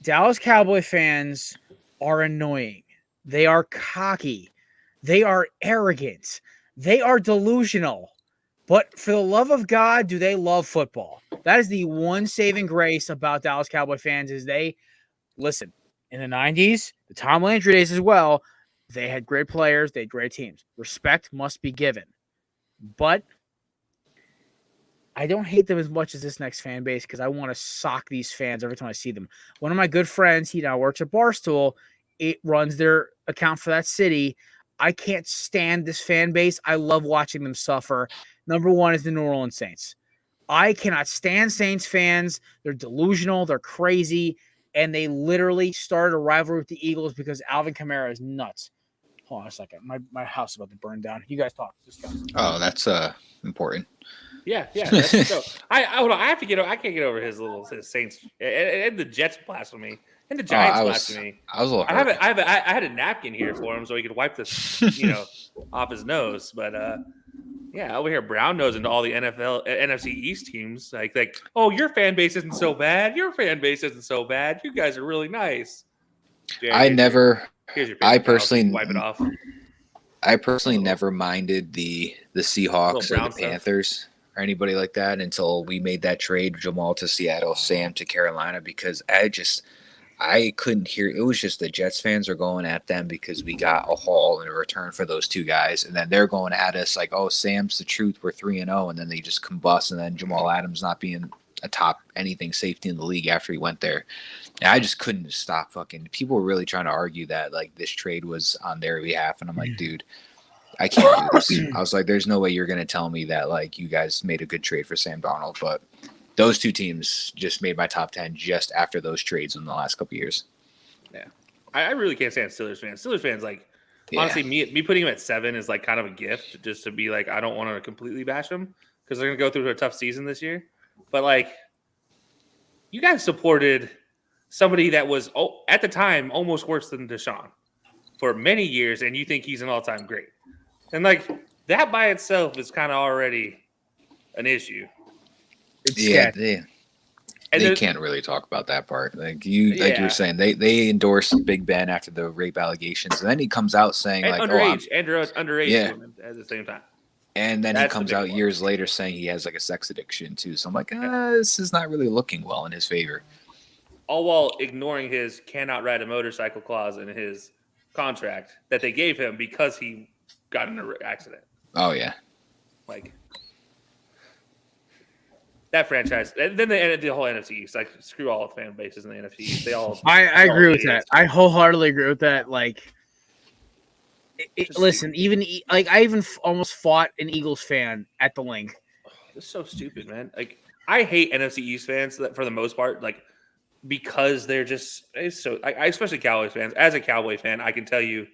Dallas Cowboy fans are annoying. They are cocky. They are arrogant. They are delusional. But for the love of God, do they love football? That is the one saving grace about Dallas Cowboy fans is they listen. In the 90s, the Tom Landry days as well, they had great players. They had great teams. Respect must be given. But I don't hate them as much as this next fan base because I want to sock these fans every time I see them. One of my good friends, he now works at Barstool. It runs their account for that city. I can't stand this fan base. I love watching them suffer. Number 1 is the New Orleans Saints. I cannot stand Saints fans. They're delusional. They're crazy. And they literally started a rivalry with the Eagles because Alvin Kamara is nuts. Hold on a second. My house is about to burn down. You guys talk. Just go. Oh, that's important. Yeah. That's, so I hold on. I have to get. I can't get over his Saints and the Jets blasphemy and the Giants blasphemy. I was a little I hurt. had a napkin here for him so he could wipe this, off his nose. But yeah, over here brown nosing to all the NFC East teams. Like, oh, your fan base isn't so bad. Your fan base isn't so bad. You guys are really nice. Yeah, here's your paper I towel so you personally can wipe it off. I personally never minded the Seahawks or the Brown stuff. Panthers or anybody like that until we made that trade, Jamal to Seattle, Sam to Carolina, because I couldn't hear. It was just the Jets fans are going at them because we got a haul in return for those two guys, and then they're going at us like, "Oh, Sam's the truth. We're 3-0," and then they just combust, and then Jamal Adams not being a top anything safety in the league after he went there. And I just couldn't stop fucking. People were really trying to argue that like this trade was on their behalf, and I'm like, dude, I can't do this. I was like, there's no way you're gonna tell me that like you guys made a good trade for Sam Darnold, but. Those two teams just made my top 10 just after those trades in the last couple of years. Yeah, I really can't stand Steelers fans. Steelers fans, like, honestly, me putting him at 7 is like kind of a gift, just to be like, I don't want to completely bash them because they're gonna go through a tough season this year. But like, you guys supported somebody that was at the time almost worse than Desean for many years, and you think he's an all-time great, and like that by itself is kind of already an issue. Yeah, they can't really talk about that part. Like you were saying, they endorsed Big Ben after the rape allegations, and then he comes out saying and like, underage women at the same time. And then he comes out years later saying he has like a sex addiction too. So I'm like, this is not really looking well in his favor. All while ignoring his cannot ride a motorcycle clause in his contract that they gave him because he got in an accident. Oh yeah, like. That franchise, and then the whole NFC East, like screw all the fan bases in the NFC East. They all. I agree with that. I wholeheartedly agree with that. Like, listen, even like I even almost fought an Eagles fan at the link. It's so stupid, man. Like I hate NFC East fans for the most part, like because they're just so. I especially Cowboys fans. As a Cowboy fan, I can tell you,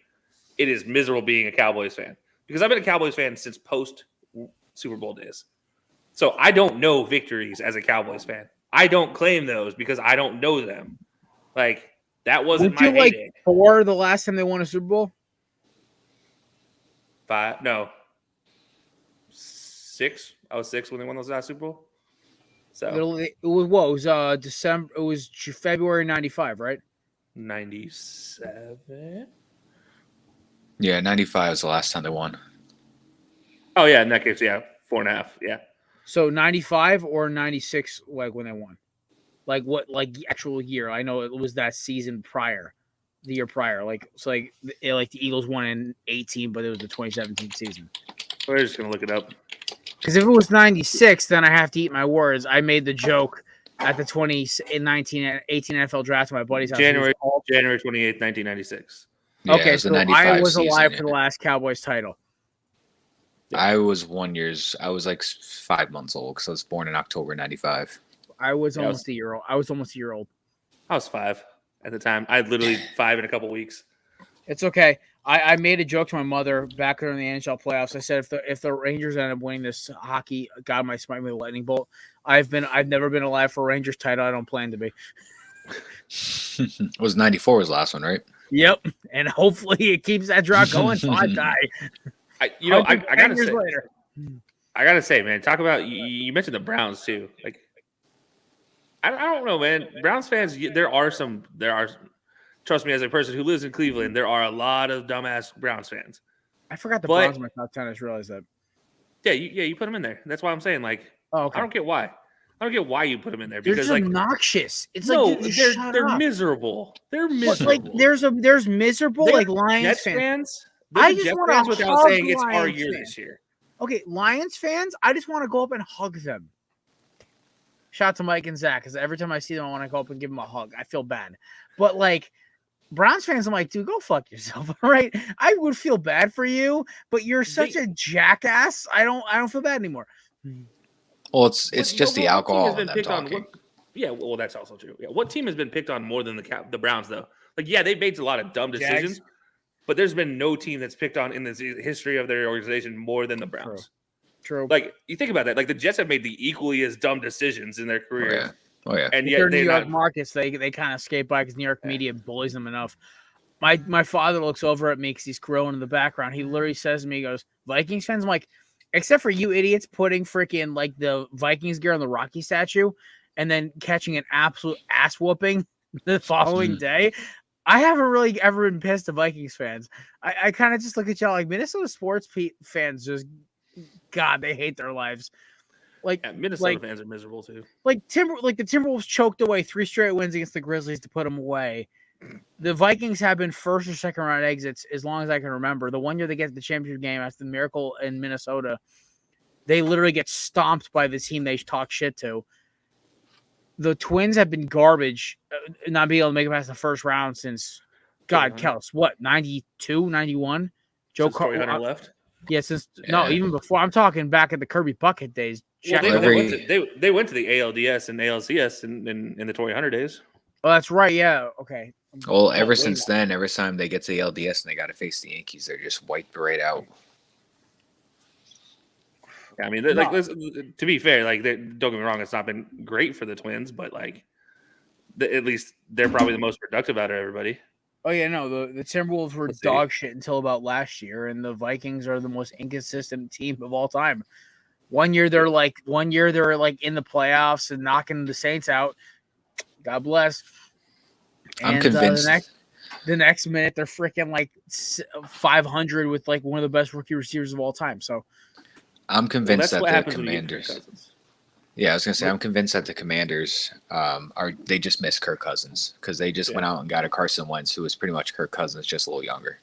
it is miserable being a Cowboys fan because I've been a Cowboys fan since post Super Bowl days. So I don't know victories as a Cowboys fan. I don't claim those because I don't know them. Like that wasn't my heyday. 4 the last time they won a Super Bowl? 5? No. 6? I was 6 when they won those last Super Bowl. So it was December. It was February '95, right? 97. Yeah, 95 was the last time they won. Oh yeah, in that case, yeah, 4.5. Yeah. So 95 or 96, like when they won, like what, like the actual year? I know it was that season prior, the year prior. Like so, like the Eagles won in 18, but it was the 2017 season. We're just gonna look it up. Because if it was 96, then I have to eat my words. I made the joke at the 18 NFL draft to my buddy's house. January 28th, 1996. Yeah, okay, so I was alive for the yeah. last Cowboys title. I was 1 year. I was like 5 months old because I was born in October '95. I was almost a year old. I was almost a year old. I was 5 at the time. I literally 5 in a couple weeks. It's okay. I made a joke to my mother back during the NHL playoffs. I said if the Rangers end up winning this hockey, God might smite me with a lightning bolt. I've never been alive for a Rangers title. I don't plan to be. It was 94 was the last one, right? Yep, and hopefully it keeps that draw going. So I die. I gotta say, man. Talk about you mentioned the Browns too. Like, I don't know, man. Browns fans, there are. Trust me, as a person who lives in Cleveland, there are a lot of dumbass Browns fans. I forgot the Browns in my top 10. I just realized that. Yeah, you put them in there. That's why I'm saying, like, okay. I don't get why. I don't get why you put them in there They're because, just like, obnoxious. It's no, like they're miserable. They're miserable. Like there's miserable like Lions Jets fans. I just want to without saying it's our year this year. Okay, Lions fans, I just want to go up and hug them. Shout out to Mike and Zach, because every time I see them, I want to go up and give them a hug. I feel bad. But like Browns fans, I'm like, dude, go fuck yourself. All right. I would feel bad for you, but you're such a jackass. I don't feel bad anymore. Well, it's just the alcohol and them talking. Well, that's also true. Yeah, what team has been picked on more than the Browns though? Like, yeah, they made a lot of dumb decisions. But there's been no team that's picked on in the history of their organization more than the Browns. True. Like, you think about that. Like, the Jets have made the equally as dumb decisions in their career. Oh yeah. And If yet they're New they're York not. markets, they kind of skate by because New York media bullies them enough. My father looks over at me because he's growing in the background. He literally says to me, he goes, Vikings fans? I'm like, except for you idiots putting freaking like the Vikings gear on the Rocky statue and then catching an absolute ass whooping the following day. I haven't really ever been pissed at Vikings fans. I kind of just look at y'all like Minnesota sports fans just, God, they hate their lives. Like Minnesota fans are miserable too. Like the Timberwolves choked away 3 straight wins against the Grizzlies to put them away. The Vikings have been first or second round exits as long as I can remember. The one year they get to the championship game after the Miracle in Minnesota, they literally get stomped by the team they talk shit to. The Twins have been garbage, not being able to make it past the first round since, God, Kels, what, 92, 91? Joe Hunter left? Yeah, no, even before. I'm talking back at the Kirby Bucket days. Well, they went to the ALDS and ALCS in the Torrey Hunter days. Oh, that's right. Yeah. Okay. Well, ever since then, every time they get to the LDS and they got to face the Yankees, they're just wiped right out. Yeah, I mean, to be fair, like, don't get me wrong, it's not been great for the Twins, but like, at least they're probably the most productive out of everybody. Oh yeah, no, the Timberwolves were dog shit until about last year, and the Vikings are the most inconsistent team of all time. One year they're like in the playoffs and knocking the Saints out. God bless. I'm convinced. The next minute they're freaking like 500 with like one of the best rookie receivers of all time. So I'm convinced that the Commanders. Yeah, I was gonna say I'm convinced that the Commanders they just missed Kirk Cousins because they just went out and got a Carson Wentz who was pretty much Kirk Cousins, just a little younger.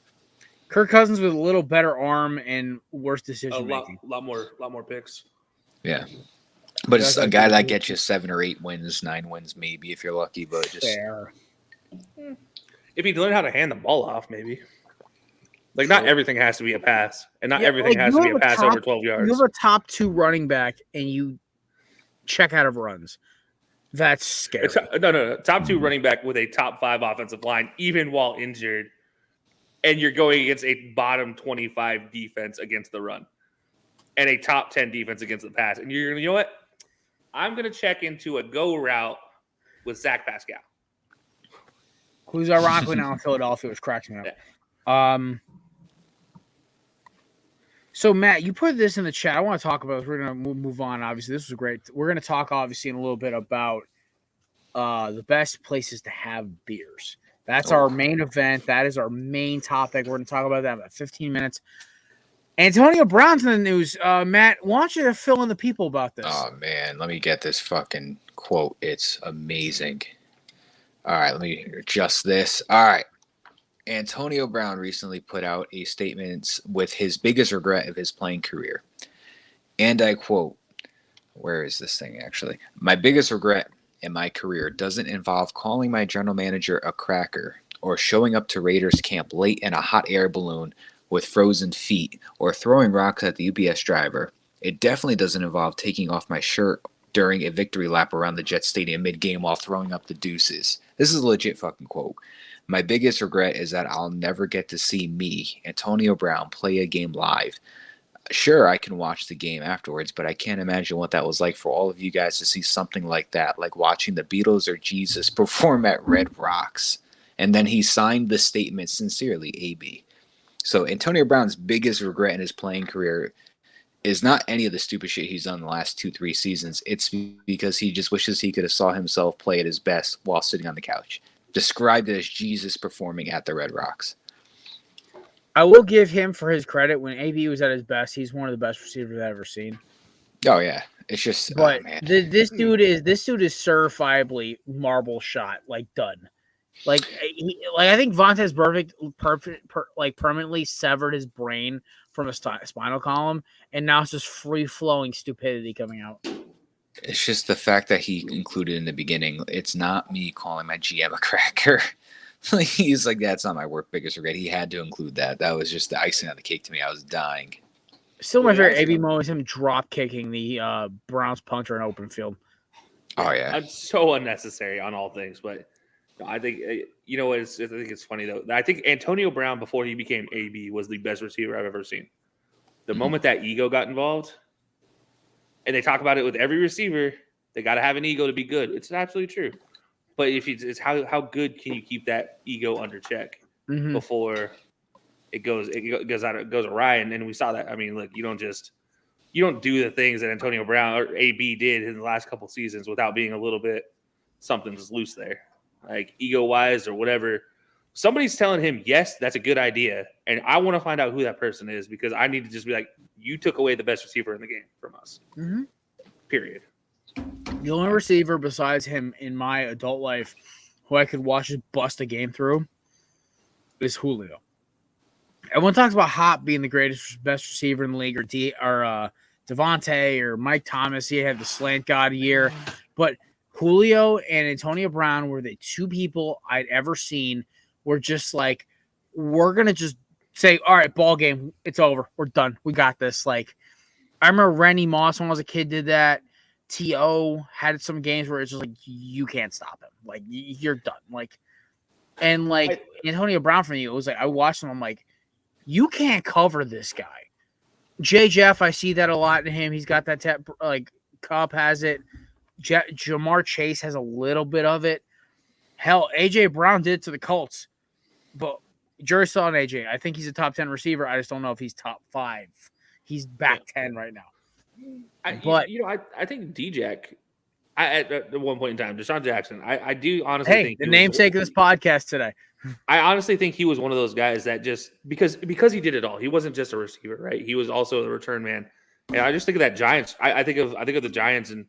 Kirk Cousins with a little better arm and worse decision making. A lot more picks. Yeah, but it's a guy that gets you 7 or 8 wins, 9 wins maybe if you're lucky. But just fair. If you learn how to hand the ball off, maybe. Like, not everything has to be a pass, and not everything has to be a pass over 12 yards. You have a top 2 running back, and you check out of runs. That's scary. No. Top 2 running back with a top 5 offensive line, even while injured, and you're going against a bottom 25 defense against the run, and a top 10 defense against the pass. And you're going to, you know what? I'm going to check into a go route with Zach Pascal, who's ironically now in Philadelphia, which cracks me up. Yeah. So, Matt, you put this in the chat. I want to talk about this. We're going to move on, obviously. This was great. We're going to talk, obviously, in a little bit about the best places to have beers. That's our main event. That is our main topic. We're going to talk about that in about 15 minutes. Antonio Brown's in the news. Matt, why don't you fill in the people about this? Oh, man. Let me get this fucking quote. It's amazing. All right. Let me adjust this. All right. Antonio Brown recently put out a statement with his biggest regret of his playing career. And I quote, where is this thing actually? My biggest regret in my career doesn't involve calling my general manager a cracker or showing up to Raiders camp late in a hot air balloon with frozen feet or throwing rocks at the UPS driver. It definitely doesn't involve taking off my shirt during a victory lap around the Jets Stadium mid-game while throwing up the deuces. This is a legit fucking quote. My biggest regret is that I'll never get to see me, Antonio Brown, play a game live. Sure, I can watch the game afterwards, but I can't imagine what that was like for all of you guys to see something like that, like watching the Beatles or Jesus perform at Red Rocks. And then he signed the statement, sincerely, AB. So Antonio Brown's biggest regret in his playing career is not any of the stupid shit he's done the last 2-3 seasons. It's because he just wishes he could have saw himself play at his best while sitting on the couch. Described it as Jesus performing at the Red Rocks. I will give him for his credit. When AB was at his best, he's one of the best receivers I've ever seen. Oh yeah, it's just. But oh, man. This dude is certifiably marble shot, like done. Like I think Vontaze permanently severed his brain from a spinal column, and now it's just free flowing stupidity coming out. It's just the fact that he included in the beginning. It's not me calling my GM a cracker. He's like, that's not my biggest regret. He had to include that. That was just the icing on the cake to me. I was dying. Still, my favorite AB moment is him drop kicking the Browns punter in open field. Oh yeah, it's so unnecessary on all things. But I think I think it's funny though. I think Antonio Brown before he became AB was the best receiver I've ever seen. The moment that ego got involved, And they talk about it with every receiver. They got to have an ego to be good. It's absolutely true. But if it's how good can you keep that ego under check before it goes awry? And we saw that. I mean, look, you don't do the things that Antonio Brown or AB did in the last couple seasons without being a little bit something's loose there, like ego wise or whatever. Somebody's telling him, yes, that's a good idea, and I want to find out who that person is because I need to just be like, you took away the best receiver in the game from us. Period. The only receiver besides him in my adult life who I could watch just bust a game through is Julio. Everyone talks about Hop being the best receiver in the league, or Devontae or Mike Thomas. He had the slant god year, but Julio and Antonio Brown were the two people I'd ever seen were just like, we're gonna just say, all right, ball game, it's over, we're done, we got this. Like, I remember Randy Moss when I was a kid did that. T.O. had some games where it's just like, you can't stop him. Like, you're done. Like, and like Antonio Brown for me, it was like, I watched him, I'm like, you can't cover this guy. J. Jeff, I see that a lot in him. He's got that Cobb has it. Jamar Chase has a little bit of it. Hell, A.J. Brown did it to the Colts. But jury's still on A.J. I think he's a top 10 receiver. I just don't know if he's top 5. He's back 10 right now. I think D-Jack, at one point in time, Desean Jackson, I do honestly think the namesake of this podcast today. I honestly think he was one of those guys that just because he did it all. He wasn't just a receiver, right? He was also the return man. And I just think of that Giants. I think of the Giants and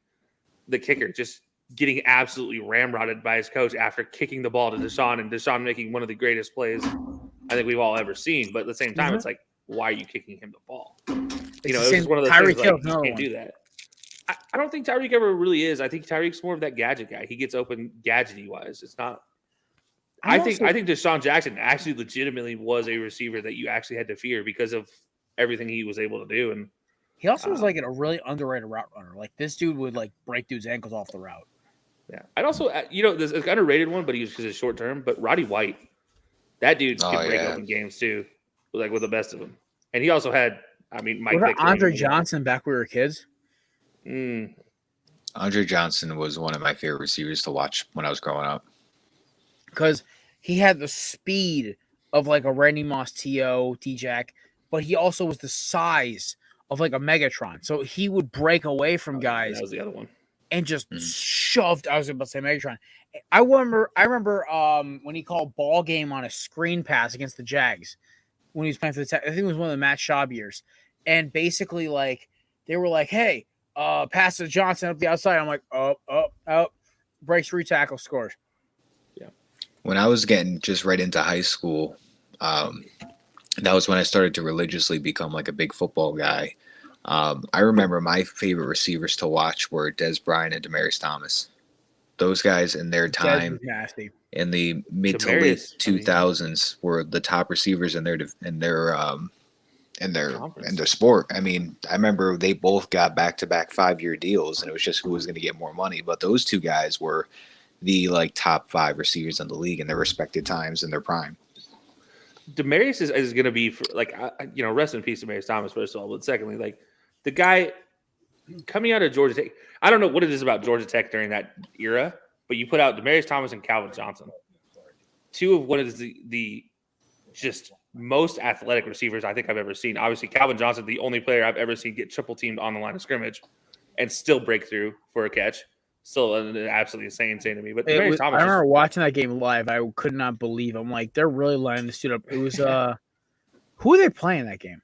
the kicker just getting absolutely ramrodded by his coach after kicking the ball to Desean, and Desean making one of the greatest plays I think we've all ever seen. But at the same time, it's like, why are you kicking him the ball? It was just one of those things like, you can't do that. I don't think Tyreek ever really is. I think Tyreek's more of that gadget guy. He gets open gadgety wise. It's not. I think Desean Jackson actually legitimately was a receiver that you actually had to fear because of everything he was able to do. And he also was like a really underrated route runner. Like, this dude would like break dudes' ankles off the route. Yeah. I'd also, there's an underrated one, but he was because it's short term. But Roddy White, that dude can break open games too, like with the best of them. And he also had, Mike. What about Andre Johnson back when we were kids? Andre Johnson was one of my favorite receivers to watch when I was growing up. Because he had the speed of like a Randy Moss, T.O., D-Jack, but he also was the size of like a Megatron. So he would break away from guys. That was the other one. And just shoved. I was about to say Megatron. I remember when he called ball game on a screen pass against the Jags when he was playing for the I think it was one of the Matt Schaub years. And basically, like, they were like, hey, pass to Johnson up the outside. I'm like, oh. Breaks 3 tackle, scores. Yeah. When I was getting just right into high school, that was when I started to religiously become like a big football guy. I remember my favorite receivers to watch were Des Bryant and Demaryius Thomas. Those guys in their time in the mid to late 2000s were the top receivers in their sport. I mean, I remember they both got back-to-back 5-year deals, and it was just who was going to get more money. But those two guys were the top 5 receivers in the league in their respective times in their prime. Demaryius is going to be rest in peace, Demaryius Thomas, first of all. But secondly, like, the guy coming out of Georgia Tech, I don't know what it is about Georgia Tech during that era, but you put out Demaryius Thomas and Calvin Johnson, 2 of one of the just most athletic receivers I think I've ever seen. Obviously, Calvin Johnson, the only player I've ever seen get triple teamed on the line of scrimmage and still break through for a catch. Still absolutely insane to me. But Thomas, I remember watching that game live. I could not believe. I'm like, they're really lining this dude up. It was who are they playing that game?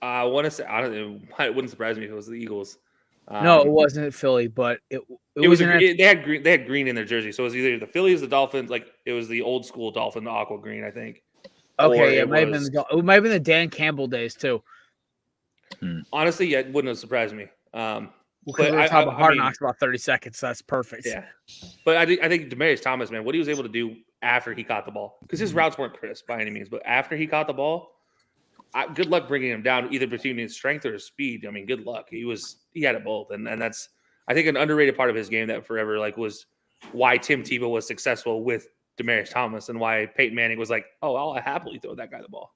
I want to say, it wouldn't surprise me if it was the Eagles. No, it wasn't Philly, but it was. They had green in their jersey, so it was either the Phillies, the Dolphins. Like, it was the old school Dolphin, the aqua green, I think. Okay, it might have been the Dan Campbell days too. Honestly, yeah, it wouldn't have surprised me. But we were talking about Hard Knocks about 30 seconds. So that's perfect. Yeah, but I think Demaryius Thomas, man, what he was able to do after he caught the ball, because his routes weren't crisp by any means, but after he caught the ball, good luck bringing him down either between his strength or his speed. I mean, good luck. He had it both, and that's, I think, an underrated part of his game that forever was why Tim Tebow was successful with Demaryius Thomas and why Peyton Manning was like, oh, I'll happily throw that guy the ball.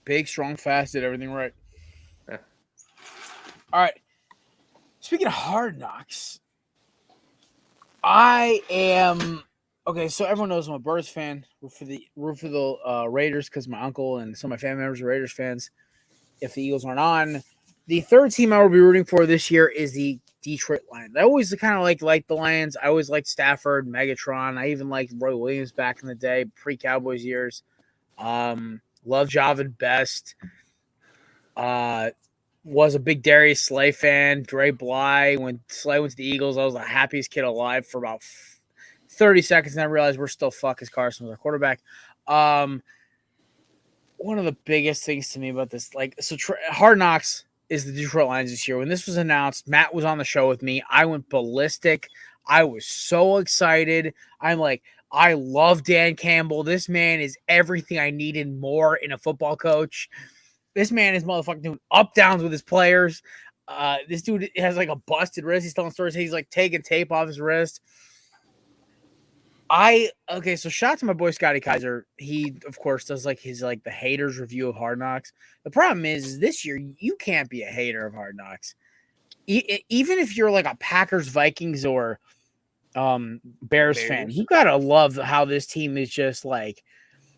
Big, strong, fast, did everything right. Yeah. All right. Speaking of Hard Knocks, I am okay. So everyone knows I'm a Birds fan. Root for the Raiders because my uncle and some of my family members are Raiders fans. If the Eagles aren't on, the third team I will be rooting for this year is the Detroit Lions. I always kind of like the Lions. I always liked Stafford, Megatron. I even liked Roy Williams back in the day, pre-Cowboys years. Love Javid Best. Was a big Darius Slay fan. Dre Bly. When Slay went to the Eagles, I was the happiest kid alive for about 30 seconds, and I realized we're still fucked because Carson was our quarterback. One of the biggest things to me about this, Hard Knocks is the Detroit Lions this year. When this was announced, Matt was on the show with me. I went ballistic. I was so excited. I'm like, I love Dan Campbell. This man is everything I needed more in a football coach. This man is motherfucking doing up downs with his players. This dude has like a busted wrist. He's telling stories. He's like taking tape off his wrist. So shout out to my boy Scotty Kaiser. He of course does the haters review of Hard Knocks. The problem is this year you can't be a hater of Hard Knocks, even if you're like a Packers, Vikings, or Bears fan. You gotta love how this team is just like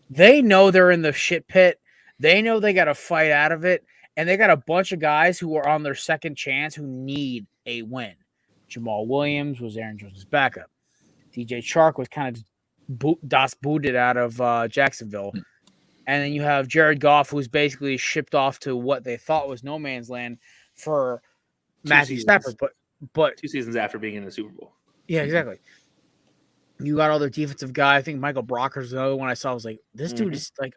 they know they're in the shit pit. They know they got to fight out of it, and they got a bunch of guys who are on their second chance who need a win. Jamal Williams was Aaron Jones' backup. DJ Chark was kind of booted out of Jacksonville. And then you have Jared Goff, who's basically shipped off to what they thought was no man's land for Matthew Stafford. But 2 seasons after being in the Super Bowl. Yeah, exactly. You got all their defensive guy. I think Michael Brockers, another one I saw, was like, this dude is like,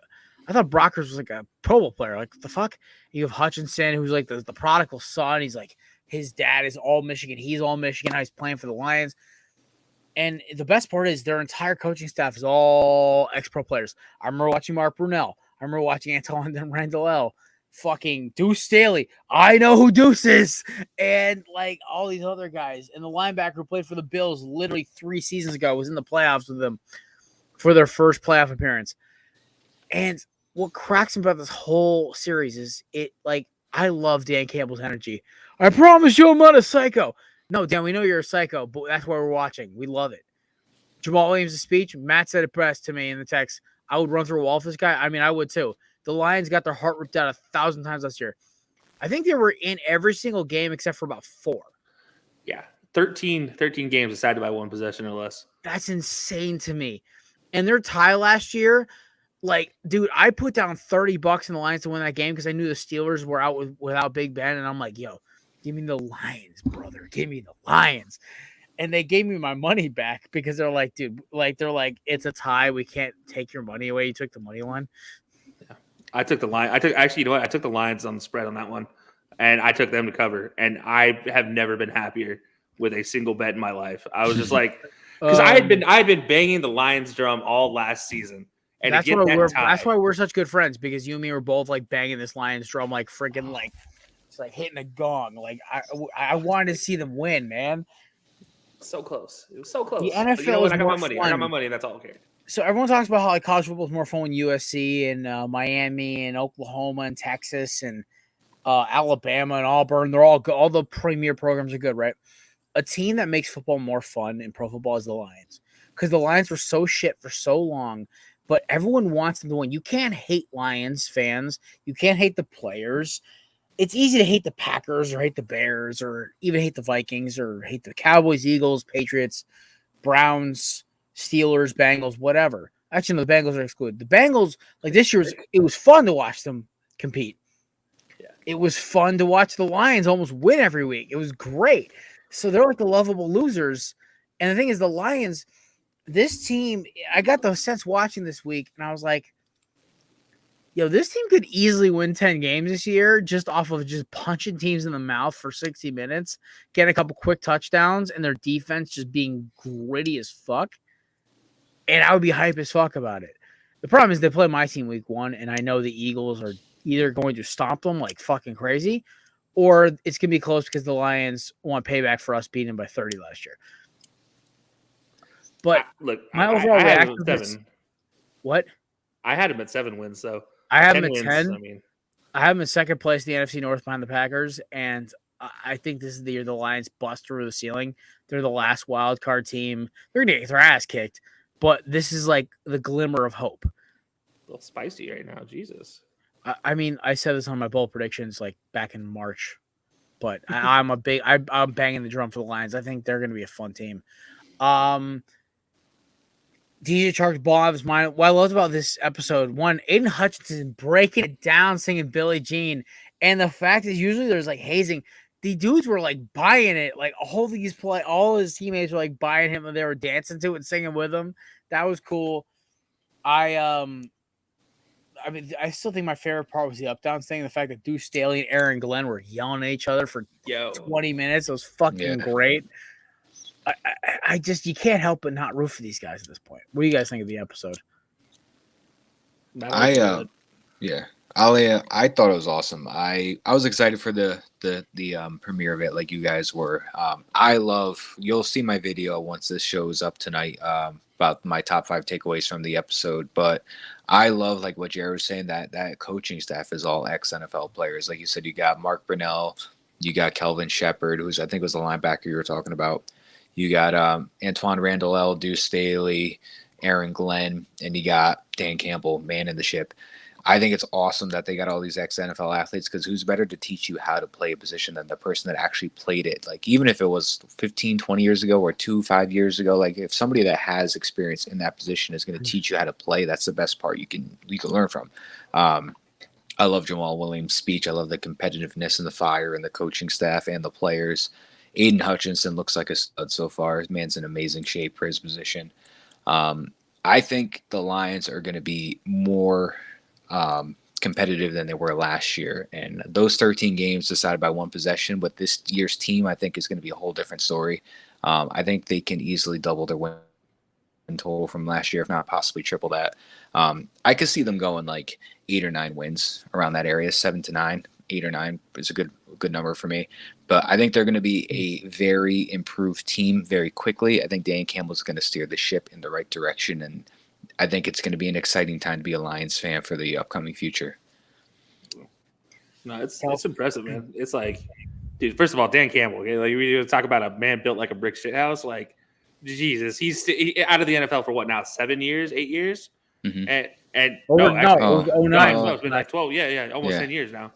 I thought Brockers was like a Pro Bowl player. Like, what the fuck? You have Hutchinson, who's like the prodigal son. He's like, his dad is all Michigan. He's all Michigan. Now he's playing for the Lions. And the best part is their entire coaching staff is all ex-pro players. I remember watching Mark Brunell. I remember watching Antoine Randall, fucking Deuce Staley. I know who Deuce is. And like all these other guys. And the linebacker who played for the Bills literally 3 seasons ago was in the playoffs with them for their first playoff appearance. And what cracks me about this whole series is I love Dan Campbell's energy. I promise you I'm not a psycho. No, Dan, we know you're a psycho, but that's why we're watching. We love it. Jamal Williams' speech, Matt said it best to me in the text. I would run through a wall for this guy. I mean, I would too. The Lions got their heart ripped out 1,000 times last year. I think they were in every single game except for about 4. Yeah, 13 games decided by 1 possession or less. That's insane to me. And their tie last year, like, dude, I put down $30 in the Lions to win that game because I knew the Steelers were out without Big Ben, and I'm like, yo, give me the Lions, brother. Give me the Lions. And they gave me my money back because they're like, dude, it's a tie. We can't take your money away. You took the money line. Yeah. I took the line. I took the Lions on the spread on that one, and I took them to cover. And I have never been happier with a single bet in my life. I was just like, because I had been banging the Lions drum all last season. And that's why we're such good friends, because you and me were both like banging this Lions drum, like freaking like it's like hitting a gong. Like I wanted to see them win, man. So close. It was so close. The NFL I got my money. I got my money. That's all I cared. So everyone talks about how like college football is more fun when USC and Miami and Oklahoma and Texas and Alabama and Auburn. They're all good. All the premier programs are good, right? A team that makes football more fun in pro football is the Lions, because the Lions were so shit for so long, but everyone wants them to win. You can't hate Lions fans. You can't hate the players. It's easy to hate the Packers or hate the Bears or even hate the Vikings or hate the Cowboys, Eagles, Patriots, Browns, Steelers, Bengals, whatever. Actually, no, the Bengals are excluded. The Bengals, like this year, it was fun to watch them compete. Yeah. It was fun to watch the Lions almost win every week. It was great. So they're like the lovable losers. And the thing is, the Lions, this team, I got the sense watching this week, and I was like, yo, this team could easily win 10 games this year just off of just punching teams in the mouth for 60 minutes, getting a couple quick touchdowns, and their defense just being gritty as fuck. And I would be hype as fuck about it. The problem is they play my team week 1, and I know the Eagles are either going to stomp them like fucking crazy, or it's going to be close because the Lions want payback for us beating them by 30 last year. But look, my overall reaction is 7. What? I had him at 7 wins, so I have him at wins, 10. I have him in second place in the NFC North behind the Packers, and I think this is the year the Lions bust through the ceiling. They're the last wild card team. They're gonna get their ass kicked, but this is like the glimmer of hope. A little spicy right now, Jesus. I mean, I said this on my bold predictions like back in March, but I'm banging the drum for the Lions. I think they're gonna be a fun team. DJ Chark's ball out of his mind. What I loved about this episode, one, Aiden Hutchinson breaking it down, singing Billie Jean, and the fact is usually there's like hazing. The dudes were like buying it. Like all his teammates were like buying him, and they were dancing to it and singing with him. That was cool. I mean, I still think my favorite part was the up down thing. The fact that Deuce Staley and Aaron Glenn were yelling at each other for 20 minutes. It was fucking great. I just, you can't help but not root for these guys at this point. What do you guys think of the episode? I thought it was awesome. I was excited for the premiere of it, like you guys were. You'll see my video once this shows up tonight about my top 5 takeaways from the episode. But I love, like what Jared was saying, that coaching staff is all ex-NFL players. Like you said, you got Mark Brunell, you got Kelvin Shepard, who's I think was the linebacker you were talking about. You got Antoine Randall, Deuce Staley, Aaron Glenn, and you got Dan Campbell, man in the ship. I think it's awesome that they got all these ex-NFL athletes, because who's better to teach you how to play a position than the person that actually played it? Like, even if it was 15, 20 years ago or 5 years ago, like if somebody that has experience in that position is going to teach you how to play, that's the best part you can learn from. I love Jamal Williams' speech. I love the competitiveness and the fire and the coaching staff and the players. Aiden Hutchinson looks like a stud so far. His man's in amazing shape for his position. I think the Lions are going to be more competitive than they were last year. And those 13 games decided by one possession with this year's team, I think is going to be a whole different story. I think they can easily double their win total from last year, if not possibly triple that. I could see them going like 8 or 9 wins around that area, 7 to 9. 8 or 9 is a good number for me. But I think they're going to be a very improved team very quickly. I think Dan Campbell's going to steer the ship in the right direction, and I think it's going to be an exciting time to be a Lions fan for the upcoming future. No, it's impressive, man. It's like, dude, first of all, Dan Campbell, okay? Like, we talk about a man built like a brick shit house. Like, Jesus, he's out of the NFL for what now? 7 years, 8 years? Mm-hmm. And it was 09. It's been like 12, almost 10 years now.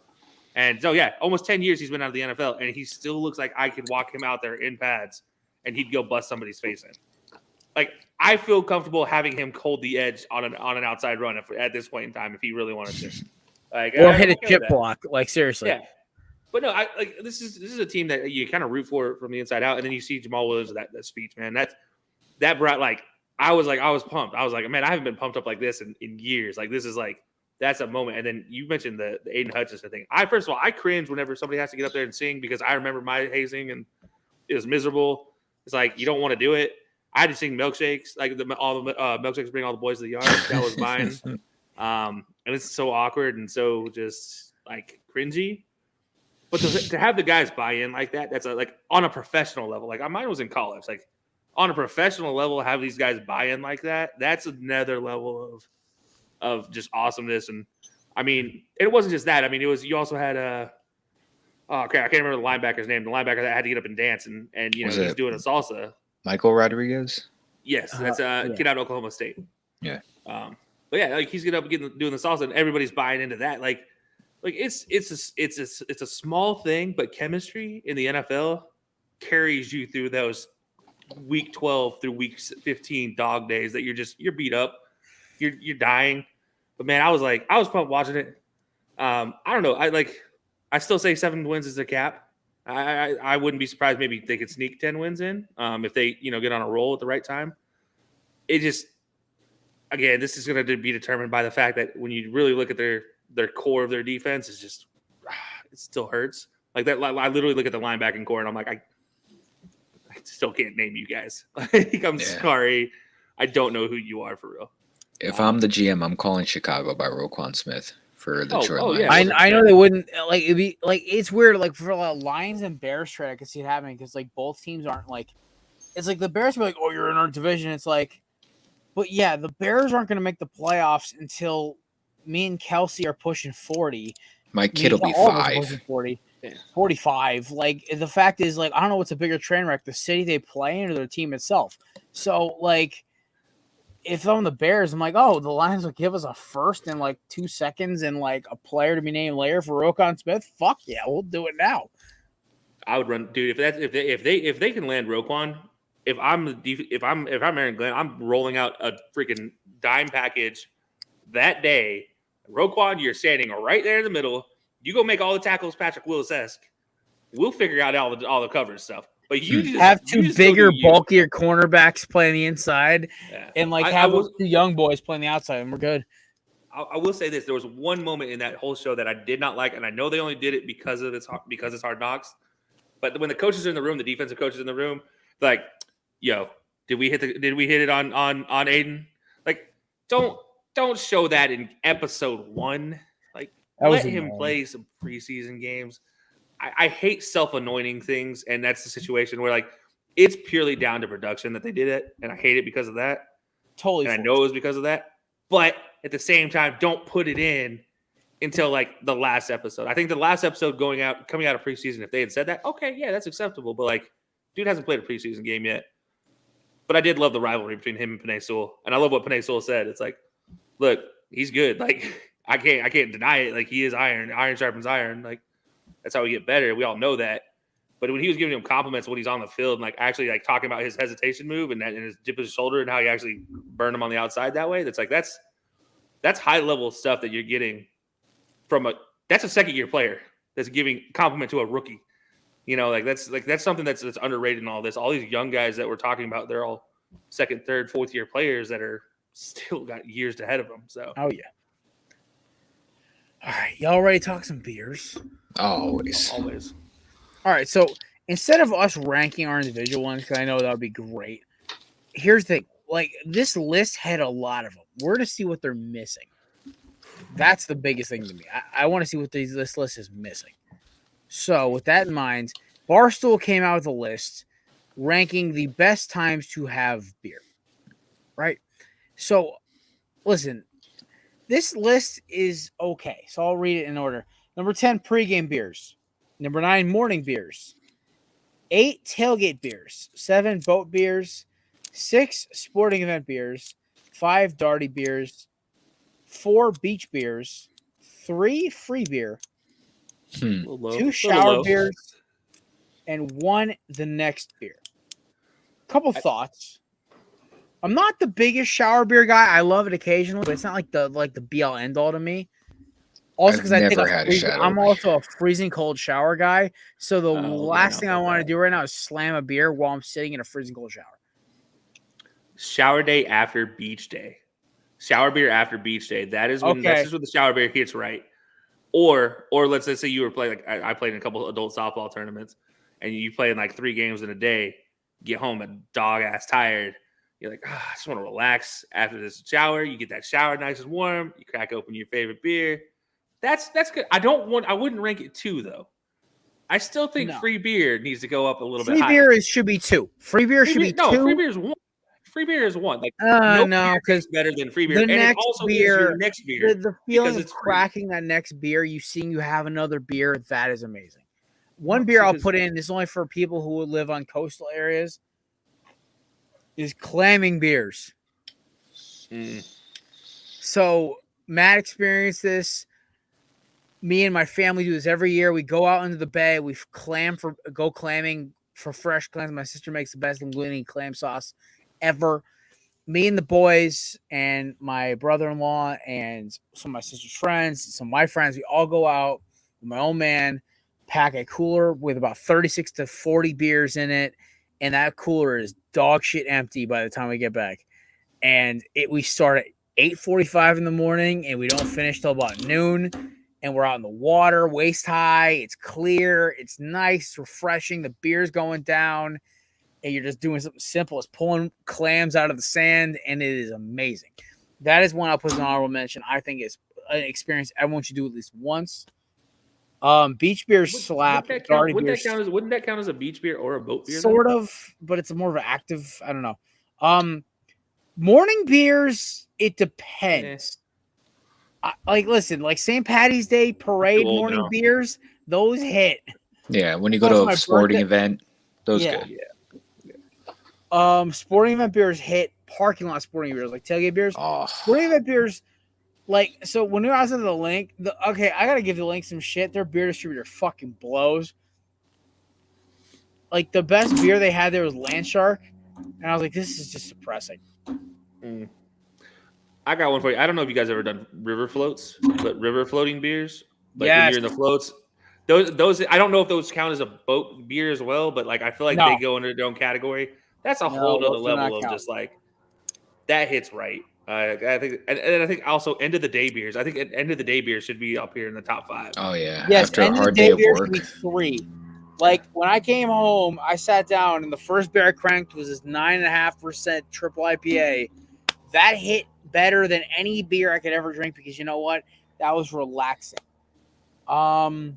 And so, almost 10 years he's been out of the NFL, and he still looks like I could walk him out there in pads, and he'd go bust somebody's face in. Like, I feel comfortable having him hold the edge on an outside run at this point in time if he really wanted to. Like, or hit a chip block. Like, seriously. Yeah. But no, this is a team that you kind of root for from the inside out, and then you see Jamal Williams that speech, man. That brought I was pumped. I was like, man, I haven't been pumped up like this in years. Like, this is like, that's a moment. And then you mentioned the Aiden Hutchinson thing. First of all, I cringe whenever somebody has to get up there and sing, because I remember my hazing and it was miserable. It's like, you don't want to do it. I had to sing Milkshakes, like all the Milkshakes Bring All the Boys to the Yard. That was mine. And it's so awkward and so just like cringy. But to have the guys buy in like that, that's like on a professional level. Like, mine was in college. Like, on a professional level, have these guys buy in like that. That's another level of just awesomeness. And I mean, it wasn't just that. I mean, you also had I can't remember the linebacker's name. The linebacker that had to get up and dance and he's doing a salsa. Michael Rodriguez? Yes, that's a kid out of Oklahoma State. Yeah. But yeah, like he's getting up and doing the salsa, and everybody's buying into that. Like it's a small thing, but chemistry in the NFL carries you through those week 12 through week 15 dog days that you're beat up, you're dying. But man, I was pumped watching it. I don't know. I still say 7 wins is a cap. I wouldn't be surprised. Maybe they could sneak 10 wins in if they get on a roll at the right time. It just, again, this is going to be determined by the fact that when you really look at their core of their defense, it's just it still hurts. Like that, I literally look at the linebacking core and I'm like, I still can't name you guys. Like, I'm sorry, I don't know who you are for real. If I'm the GM, I'm calling Chicago by Roquan Smith for the Detroit Lions. Yeah. I know they wouldn't like it'd be like, it's weird. Like for Lions and Bears trade, I could see it happening because like both teams aren't like, it's like the Bears be like, oh, you're in our division. It's like, but yeah, the Bears aren't going to make the playoffs until me and Kelce are pushing 40. My kid will be 5. 40. 45. Like, the fact is, like, I don't know what's a bigger train wreck, the city they play in or their team itself. So, like, if I'm the Bears, I'm like, oh, the Lions will give us a first in like 2 seconds and like a player to be named later for Roquan Smith. Fuck yeah, we'll do it now. I would run, dude. If they can land Roquan, if I'm Aaron Glenn, I'm rolling out a freaking dime package that day. Roquan, you're standing right there in the middle. You go make all the tackles Patrick Willis-esque. We'll figure out all the coverage stuff. But you just have two bigger, you. bulkier cornerbacks playing the inside, and like have those two young boys playing the outside, and we're good. I will say this: there was one moment in that whole show that I did not like, and I know they only did it because it's Hard Knocks. But when the coaches are in the room, the defensive coaches in the room, like, yo, did we hit it on Aiden? Like, don't show that in episode 1. Like, let him play some preseason games. I hate self-anointing things, and that's the situation where, like, it's purely down to production that they did it, and I hate it because of that. Totally. And I know it was because of that. But at the same time, don't put it in until, like, the last episode. I think the last episode coming out of preseason, if they had said that, okay, yeah, that's acceptable. But, like, dude hasn't played a preseason game yet. But I did love the rivalry between him and Penei Sewell. And I love what Penei Sewell said. It's like, look, he's good. Like, I can't deny it. Like, he is iron. Iron sharpens iron. Like, that's how we get better. We all know that. But when he was giving him compliments when he's on the field and, like, actually, like, talking about his hesitation move and his dip his shoulder and how he actually burned him on the outside that way, that's high level stuff that you're getting from that's a second-year player that's giving compliment to a rookie. You know, that's something that's underrated in all this. All these young guys that we're talking about, they're all second, third, fourth-year players that are still got years ahead of them. So, oh yeah. All right, y'all ready to talk some beers? Always. All right, so instead of us ranking our individual ones, because I know that would be great. Here's the thing: like, this list had a lot of them. We're to see what they're missing. That's the biggest thing to me. I want to see what this list is missing. So with that in mind, Barstool came out with a list ranking the best times to have beer. Right? So, listen, this list is okay. So I'll read it in order. Number 10, pregame beers. Number 9, morning beers. 8, tailgate beers. 7, boat beers. 6, sporting event beers. 5, darty beers. 4, beach beers. 3, free beer. 2, shower beers. And 1, the next beer. Couple thoughts. I'm not the biggest shower beer guy. I love it occasionally, but it's not like the be all end all to me. Also, because I think I'm also a freezing cold shower guy. So the last thing I want to do right now is slam a beer while I'm sitting in a freezing cold shower. Shower day after beach day. Shower beer after beach day. That's when the shower beer hits right. Or let's say you were playing, like I played in a couple of adult softball tournaments, and you play in like 3 games in a day, get home and dog ass tired. You're like, I just want to relax after this shower. You get that shower nice and warm. You crack open your favorite beer. That's good. I wouldn't rank it 2 though. I still think free beer needs to go up a little bit higher. Free beer should be 2. Free beer should be 2. No, free beer is 1. Free beer is 1. Like no, because better than free beer. The next beer, next beer. The feeling of cracking that next beer, you have another beer, that is amazing. One beer I'll put in is only for people who live on coastal areas. Is clamming beers. So Matt experienced this. Me and my family do this every year. We go out into the bay. We go clamming for fresh clams. My sister makes the best linguine clam sauce ever. Me and the boys and my brother-in-law and some of my sister's friends, some of my friends, we all go out with my old man, pack a cooler with about 36 to 40 beers in it. And that cooler is dog shit empty by the time we get back. And we start at 8:45 in the morning and we don't finish till about noon. And we're out in the water, waist high. It's clear. It's nice. It's refreshing. The beer's going down. And you're just doing something simple as pulling clams out of the sand. And it is amazing. That is one I'll put as an honorable mention. I think it's an experience everyone should do at least once. Beach beers slap. Wouldn't that count as a beach beer or a boat beer? Sort of, but it's more of an active. I don't know. Morning beers, it depends. Listen, like St. Patty's Day parade morning beers, Those hit. Yeah, when you go Plus to my a sporting birthday- event, those Yeah. good. Sporting event beers hit. Parking lot sporting beers, like tailgate beers. Oh, Sporting event beers, like, so when I was at the link, okay, I gotta give the link some shit. Their beer distributor fucking blows. Like, the best beer they had there was Landshark, and I was like, this is just depressing. I got one for you. I don't know if you guys ever done river floats, but river floating beers. Like when Yes. you're in the floats, those I don't know if those count as a boat beer as well, but like I feel like No. they go under their own category. That's a No, whole nother those do not level of count. just like that hits right. I think, and I think also end of the day beers. I think end of the day beers should be up here in the top 5. oh yeah. Yes, After a end of the hard day day of beer work. should be 3. Like, when I came home, I sat down, and the first beer I cranked was this 9.5% triple IPA. That hit better than any beer I could ever drink because you know what? That was relaxing. A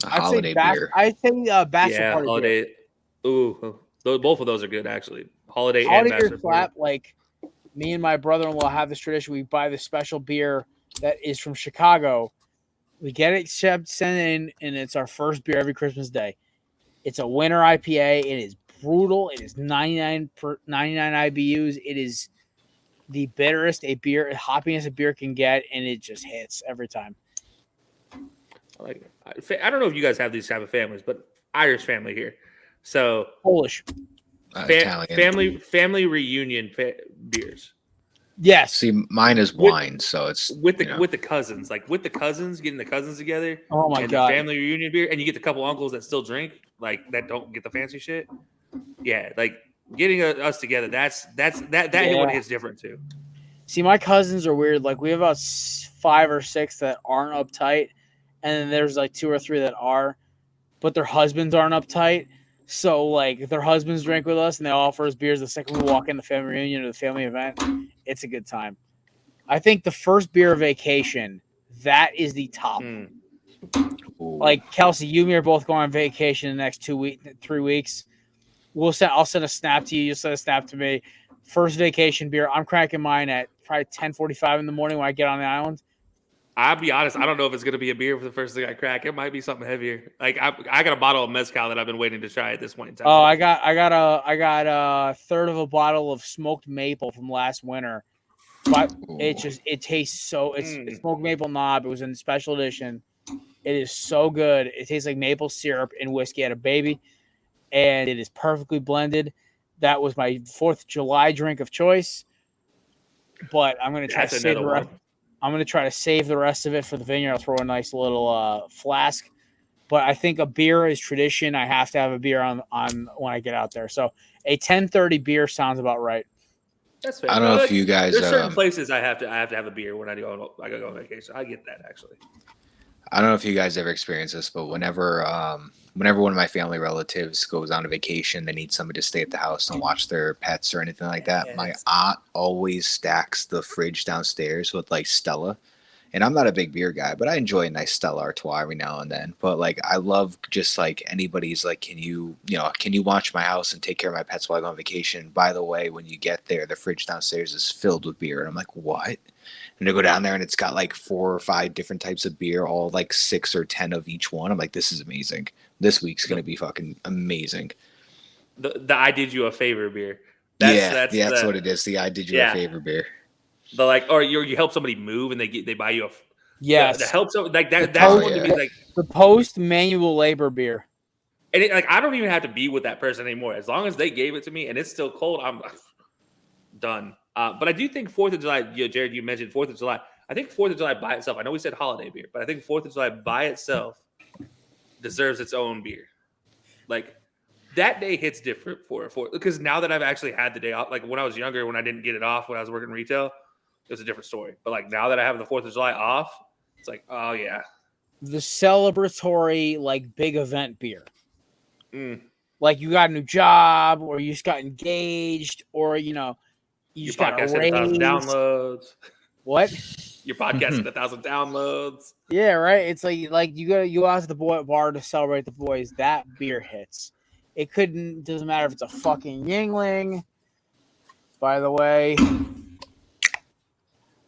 holiday beer. I'd say bachelor Yeah, party holiday. Ooh, both of those are good actually. Holiday beer. and Holiday beer bachelor slap. party. Like, me and my brother-in-law have this tradition. We buy this special beer that is from Chicago. We get it sent in, and it's our first beer every Christmas Day. It's a winter IPA. It is brutal. It is 99 IBUs. It is the bitterest hoppiness a beer can get, and it just hits every time. Like, I don't know if you guys have these type of families, but Irish family here. So Polish. Italian. family reunion beers. Yes. See, mine is wine, so it's with the cousins, like with the cousins, getting the cousins together. Oh my and God. the family reunion beer, and you get the couple uncles that still drink, like that don't get the fancy shit. Yeah, like getting us together. That one hits different too. See, my cousins are weird. Like, we have about 5 or 6 that aren't uptight, and then there's like 2 or 3 that are, but their husbands aren't uptight. So, like, their husbands drink with us, and they offer us beers the second we walk in the family reunion or the family event. It's a good time. I think the first beer of vacation, that is the top. Like, Kelce, you and me are both going on vacation in the next 3 weeks. I'll send a snap to you. You'll send a snap to me. First vacation beer. I'm cranking mine at probably 10:45 in the morning when I get on the island. I'll be honest. I don't know if it's gonna be a beer for the first thing I crack. It might be something heavier. Like I got a bottle of mezcal that I've been waiting to try at this point in time. Oh, I got a third of a bottle of smoked maple from last winter. But it tastes so. It's smoked maple knob. It was in special edition. It is so good. It tastes like maple syrup and whiskey at a baby, and it is perfectly blended. That was my 4th of July drink of choice. But I'm gonna try to save the rest. I'm going to try to save the rest of it for the vineyard. I'll throw a nice little flask. But I think a beer is tradition. I have to have a beer on when I get out there. So a 10:30 beer sounds about right. That's fair. I don't know if you guys. There's certain places I have to have a beer when I go on vacation. I get that actually. I don't know if you guys ever experienced this, but whenever one of my family relatives goes on a vacation, they need somebody to stay at the house and watch their pets or anything like that. My aunt always stacks the fridge downstairs with like Stella. And I'm not a big beer guy, but I enjoy a nice Stella Artois every now and then. But like, I love just like anybody's like, can you watch my house and take care of my pets while I go on vacation? By the way, when you get there, the fridge downstairs is filled with beer. And I'm like, what? And I go down there and it's got like 4 or 5 different types of beer, all like 6 or 10 of each one. I'm like, this is amazing. This week's going to be fucking amazing. The I did you a favor beer. That's what it is. The I did you a favor beer. The like, or you help somebody move and they buy you a yes. The help somebody like that. That's one to be like the post manual labor beer. And like I don't even have to be with that person anymore. As long as they gave it to me and it's still cold, I'm done. But I do think 4th of July, Jared, you mentioned 4th of July. I think 4th of July by itself, I know we said holiday beer, but I think 4th of July by itself deserves its own beer. Like that day hits different because now that I've actually had the day off, like when I was younger, when I didn't get it off when I was working retail, it was a different story. But like now that I have the 4th of July off, it's like, oh yeah. The celebratory, like big event beer. Like you got a new job or you just got engaged or, you Your just got podcast a had 1,000 downloads. What? Your podcast had 1,000 downloads. Yeah, right. It's like you ask the boy at bar to celebrate the boys. That beer hits. It doesn't matter if it's a fucking Yingling, by the way,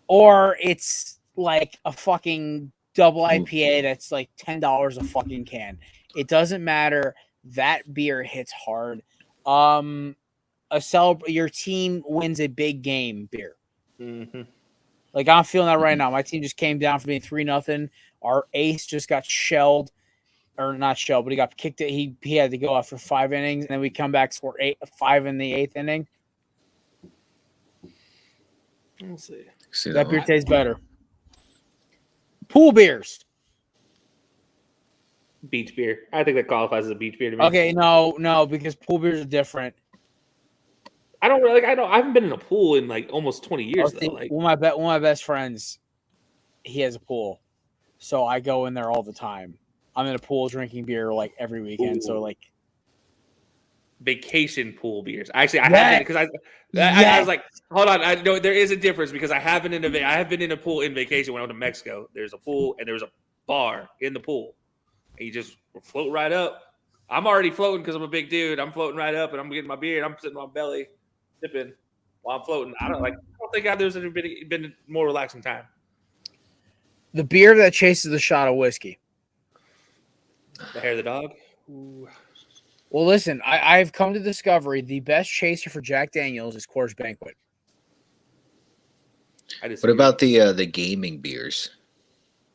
or it's like a fucking double IPA that's like $10 a fucking can. It doesn't matter. That beer hits hard. Your team wins a big game beer. Mm-hmm. Like I'm feeling that right now. My team just came down from being 3-0. Our ace just got shelled, or not shelled, but he got kicked. He had to go after 5 innings, and then we come back score 5 in the 8th inning. We'll see. That beer tastes better. Pool beers. Beach beer. I think that qualifies as a beach beer to me. Okay, no, because pool beers are different. I don't really like. I haven't been in a pool in like almost 20 years though. Like one of my best friends, he has a pool, so I go in there all the time. I'm in a pool drinking beer like every weekend. Ooh. So like vacation pool beers. Actually, I haven't because I was like, hold on. I know there is a difference because I have been in a pool in vacation when I went to Mexico. There's a pool and there's a bar in the pool, and you just float right up. I'm already floating because I'm a big dude. I'm floating right up and I'm getting my beer and I'm sitting on my belly, sipping while I'm floating. I don't think there's ever been a more relaxing time. The beer that chases the shot of whiskey. The hair of the dog. Ooh. Well, listen, I've come to discovery the best chaser for Jack Daniels is Coors Banquet. What about the gaming beers?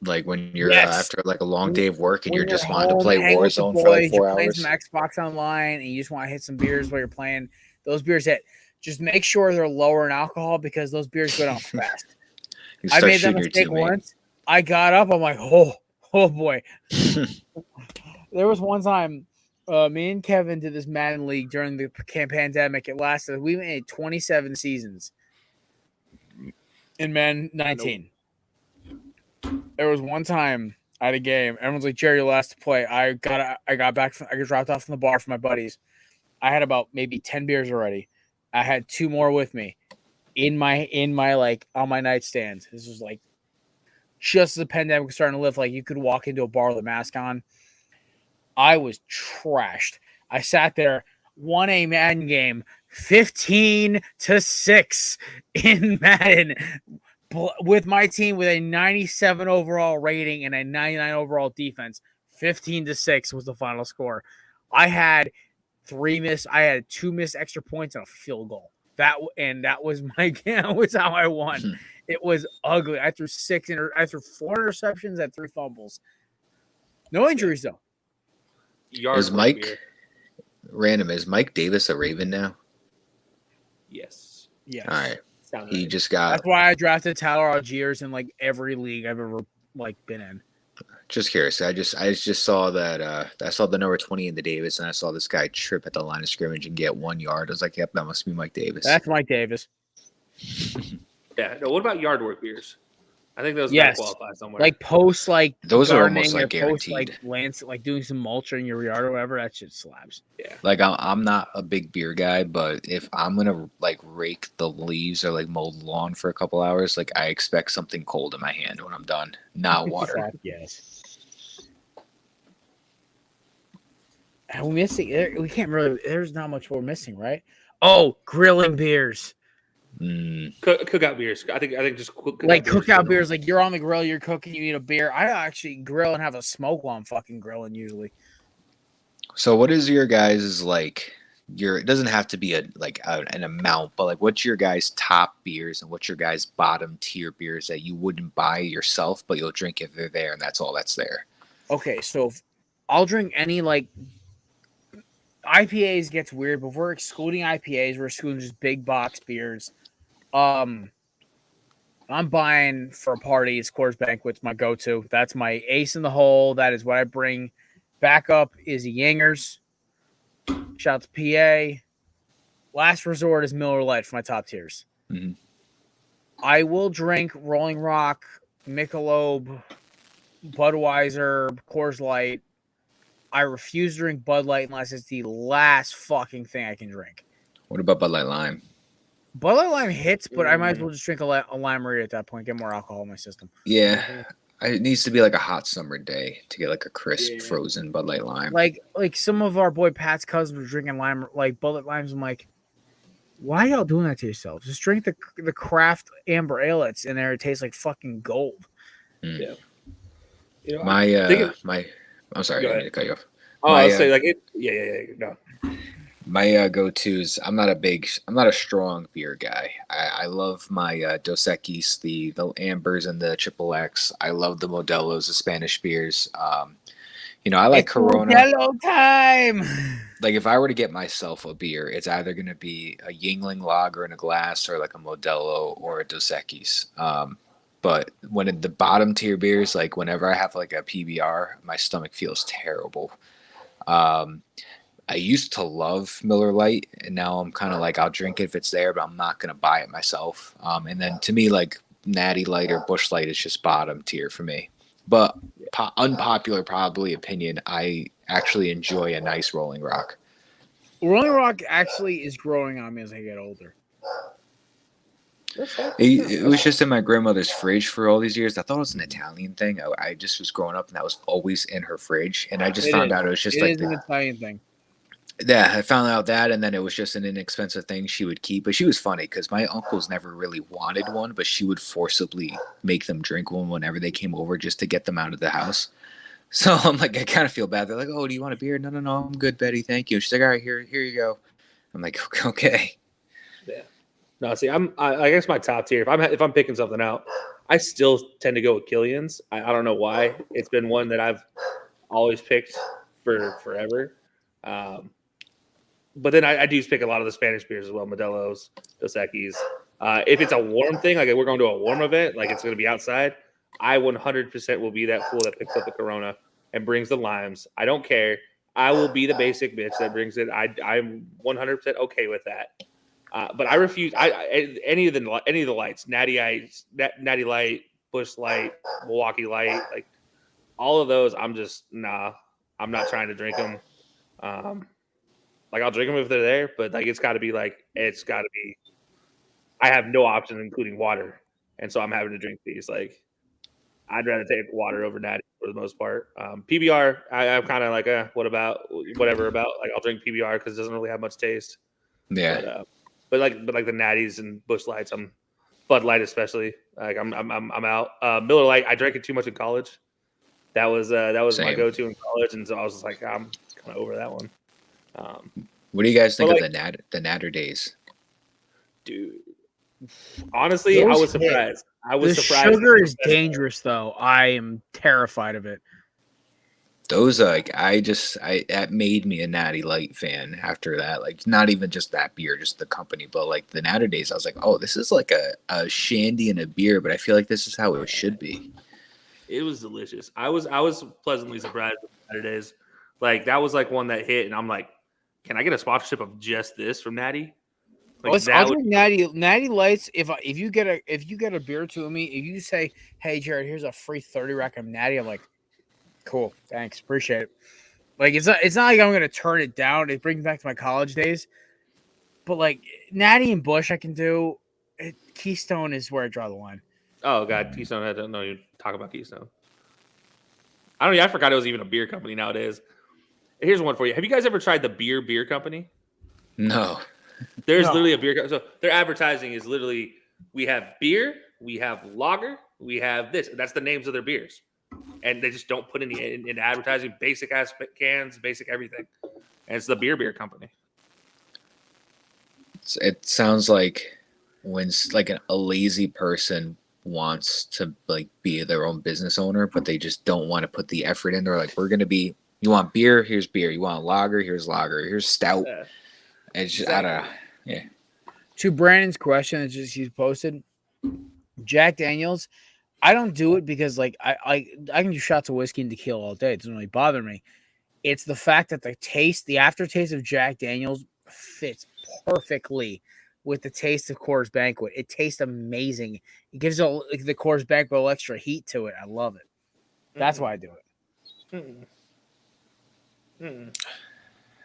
Like when you're after like a long day of work and you're just wanting to play Warzone for like 4 hours. Playing some Xbox Online and you just want to hit some beers while you're playing. Those beers hit. Just make sure they're lower in alcohol because those beers go down fast. I made that mistake once. I got up. I'm like, oh boy. There was one time me and Kevin did this Madden League during the pandemic. It lasted. We made 27 seasons in Madden 19. There was one time I had a game. Everyone's like, Jerry, you're last to play. I got back. I got dropped off from the bar from my buddies. I had about maybe 10 beers already. I had 2 more with me in my like on my nightstand. This was like just as the pandemic was starting to lift. Like you could walk into a bar with a mask on. I was trashed. I sat there, won a Madden game, 15-6 in Madden with my team with a 97 overall rating and a 99 overall defense. 15-6 was the final score. I had 2 missed extra points and a field goal. That was my game. That was how I won. It was ugly. I threw 4 interceptions and 3 fumbles. No injuries though. Is Mike Davis a Raven now? Yes. Yes. All right. He just got. That's why I drafted Tyler Algiers in like every league I've ever like been in. Just curious. I just saw that. I saw the number 20 in the Davis, and I saw this guy trip at the line of scrimmage and get 1 yard. I was like, "Yep, that must be Mike Davis." That's Mike Davis. Yeah. No, what about yard work beers? I think those qualify somewhere. Like post, like those are almost like guaranteed. Post, like doing some mulch in your yard or whatever. That shit slaps. Yeah. Like I'm not a big beer guy, but if I'm gonna like rake the leaves or like mow the lawn for a couple hours, like I expect something cold in my hand when I'm done, not water. Yes. And we're missing. We can't really. There's not much we're missing, right? Oh, grilling beers. Cookout beers. I think just cookout beers. Like you're on the grill, you're cooking, you need a beer. I actually grill and have a smoke while I'm fucking grilling usually. So what is your guys' like? It doesn't have to be an amount, but like what's your guys' top beers and what's your guys' bottom tier beers that you wouldn't buy yourself, but you'll drink if they're there and that's all that's there. Okay, so I'll drink any like. IPAs gets weird, but we're excluding IPAs. We're excluding just big box beers. I'm buying for a party. It's Coors Banquet's my go-to. That's my ace in the hole. That is what I bring. Backup is a Yingers. Shout out to PA. Last resort is Miller Lite for my top tiers. Mm-hmm. I will drink Rolling Rock, Michelob, Budweiser, Coors Light. I refuse to drink Bud Light unless it's the last fucking thing I can drink. What about Bud Light Lime? Bud Light Lime hits, but I might as well just drink a Lime-A-Rita at that point, get more alcohol in my system. Yeah, it needs to be like a hot summer day to get like a crisp frozen Bud Light Lime. Like some of our boy Pat's cousins were drinking lime, like Bud Light Limes. I'm like, why are y'all doing that to yourselves? Just drink the craft amber ale that's in there. It tastes like fucking gold. Yeah. You know, I'm sorry, Go I didn't mean ahead. to cut you off. Oh, I'll say like it. Yeah. No. My go-tos. I'm not a strong beer guy. I love my Dos Equis, the Ambers and the Triple X. I love the Modelos, the Spanish beers. I like It's Corona. Modelo time. Like if I were to get myself a beer, it's either going to be a Yingling lager in a glass or like a Modelo or a Dos Equis. But when the bottom tier beers, like whenever I have like a PBR, my stomach feels terrible. Um, I used to love Miller Lite, and now I'm kind of like I'll drink it if it's there, but I'm not gonna buy it myself. And then to me, like Natty Light or Bush Light is just bottom tier for me. But unpopular probably opinion, I actually enjoy a nice Rolling Rock. Rolling Rock actually is growing on me as I get older. It was just in my grandmother's fridge for all these years. I thought it was an Italian thing. I just was growing up, and that was always in her fridge. And I just found out it was just like an Italian thing. Yeah, I found out that, and then it was just an inexpensive thing she would keep. But she was funny because my uncles never really wanted one, but she would forcibly make them drink one whenever they came over just to get them out of the house. So I'm like, I kind of feel bad. They're like, "Oh, do you want a beer?" No, I'm good, Betty. Thank you. And she's like, "All right, here you go." I'm like, "Okay." Yeah. No, see, I guess my top tier. If I'm picking something out, I still tend to go with Killian's. I don't know why. It's been one that I've always picked for forever. But then I do pick a lot of the Spanish beers as well, Modelo's, Dos Equis. If it's a warm thing, like we're going to a warm event, like it's going to be outside, I 100% will be that fool that picks up the Corona and brings the limes. I don't care. I will be the basic bitch that brings it. I'm 100% okay with that. But I refuse. Any of the lights, Natty Ice, Natty Light, Bush Light, Milwaukee Light, like all of those. I'm just nah. I'm not trying to drink them. Like I'll drink them if they're there, but like it's got to be. I have no option including water, and so I'm having to drink these. Like I'd rather take water over Natty for the most part. PBR, I'm kind of like, whatever about. Like I'll drink PBR because it doesn't really have much taste. Yeah. But like the Natties and Bush Lights, Bud Light especially. Like I'm out. Miller Light, I drank it too much in college. That was my go-to in college, and so I was just like, I'm kind of over that one. What do you guys think of the Natter days? Dude, honestly, I was surprised. The sugar is dangerous, though. I am terrified of it. Those that made me a Natty Light fan after that. Like not even just that beer, just the company, but like the Natter days, I was like, oh, this is like a shandy and a beer, but I feel like this is how it should be. It was delicious. I was pleasantly surprised with the Natter days. Like that was like one that hit, and I'm like, can I get a sponsorship of just this from Natty? Like, I'll drink Natty Lights. If you get a beer to me, if you say, "Hey Jared, here's a free 30 rack of Natty," I'm like, "Cool, thanks, appreciate it." Like it's not like I'm gonna turn it down. It brings me back to my college days. But like Natty and Bush, I can do. Keystone is where I draw the line. Oh God, Keystone! I don't know you talk about Keystone. I forgot it was even a beer company nowadays. Here's one for you. Have you guys ever tried the beer company? No. There's literally a beer company. So their advertising is literally, we have beer, we have lager, we have this. That's the names of their beers. And they just don't put any in advertising, basic ass cans, basic everything. And it's the beer company. It sounds like when like a lazy person wants to like be their own business owner, but they just don't want to put the effort in. They're like, we're going to be, you want beer? Here's beer. You want lager? Here's lager. Here's stout. Yeah. It's just, I don't know. Yeah. To Brandon's question that he's posted, Jack Daniels, I don't do it because like I can do shots of whiskey and tequila all day. It doesn't really bother me. It's the fact that the aftertaste of Jack Daniels fits perfectly with the taste of Coors Banquet. It tastes amazing. It gives the Coors Banquet a little extra heat to it. I love it. That's why I do it.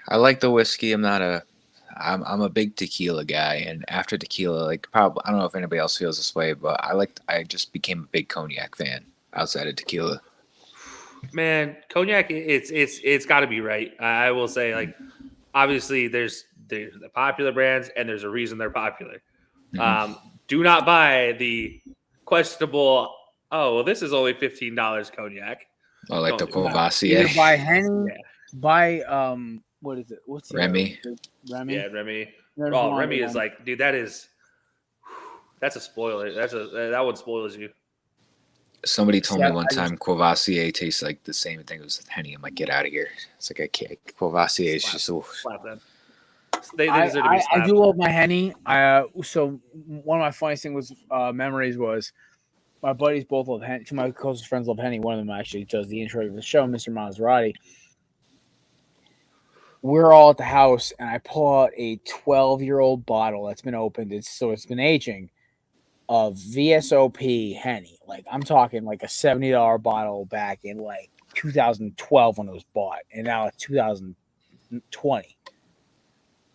I like the whiskey. I'm a big tequila guy, and after tequila, like probably, I don't know if anybody else feels this way, but I just became a big cognac fan outside of tequila. Man, cognac, it's got to be right. I will say, like, obviously there's the popular brands, and there's a reason they're popular. Mm-hmm. Do not buy the questionable. Oh, well, this is only $15 cognac. Oh, like the Don't do that. Courvoisier. Either by Henny, Yeah. by what is it? What's the Remy. other? Remy. Yeah, Remy. There's Oh, one Remy other is one. like, dude, that's a spoiler. That one spoils you. Somebody told See, me one time Courvoisier tastes like the same thing as Henny. I'm like, get out of here. It's like I can't. Courvoisier is just Slap them. They deserve to be I slapped. do love my Henny. So one of my funniest memories was my buddies both love Henny. Two of my closest friends love Henny. One of them actually does the intro of the show, Mr. Maserati. We're all at the house, and I pull out a 12-year-old bottle that's been opened. It's been aging of VSOP Henny. Like I'm talking like a $70 bottle back in like 2012 when it was bought, and now it's 2020.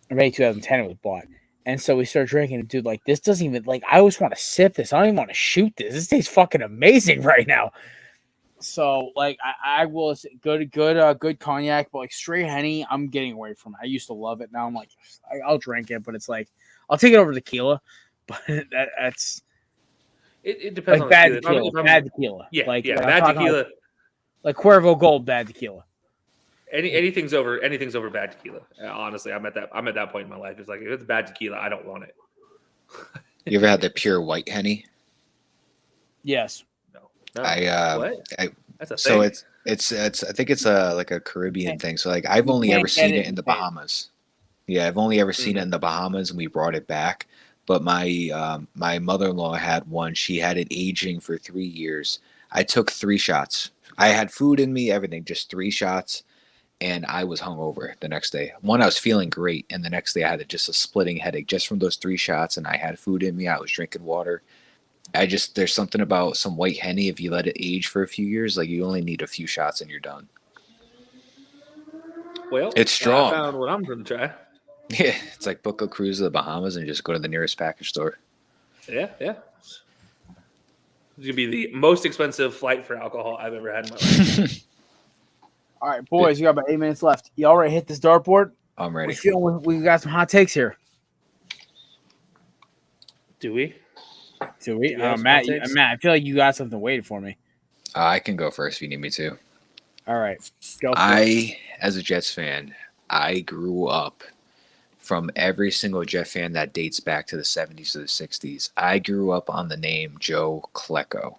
Or maybe 2010 it was bought. And so we started drinking, and dude, like this doesn't even like I always want to sip this. I don't even want to shoot this. This tastes fucking amazing right now. So like I will good cognac, but like straight Henny, I'm getting away from it. I used to love it. Now I'm like I'll drink it, but it's like I'll take it over tequila. But that's It depends like on bad the tequila. Bad tequila. Yeah, like yeah, I'm bad talking tequila. like Cuervo Gold bad tequila. Anything's over bad tequila. Honestly, I'm at that point in my life. It's like if it's bad tequila, I don't want it. You ever had the pure white Henny? Yes. No. What? That's a So thing. it's I think it's like a Caribbean thing. So like I've only ever seen it in the Bahamas. Yeah, I've only ever seen it in the Bahamas, and we brought it back. But my mother-in-law had one. She had it aging for 3 years. I took 3 shots. I had food in me, everything, just 3 shots, and I was hungover the next day. One, I was feeling great, and the next day I had just a splitting headache just from those 3 shots, and I had food in me. I was drinking water. There's something about some white Henny, if you let it age for a few years, like you only need a few shots and you're done. Well, It's strong. I found what I'm going to try. Yeah, it's like book a cruise to the Bahamas and just go to the nearest package store. Yeah. It's going to be the most expensive flight for alcohol I've ever had in my life. All right, boys, you got about 8 minutes left. Y'all ready to hit this dartboard? I'm ready. We got some hot takes here. Do we? Do we? Do we have some Matt, hot takes? Matt, I feel like you got something waiting for me. I can go first if you need me to. All right, go. As a Jets fan, I grew up from every single Jet fan that dates back to the 70s to the 60s. I grew up on the name Joe Klecko.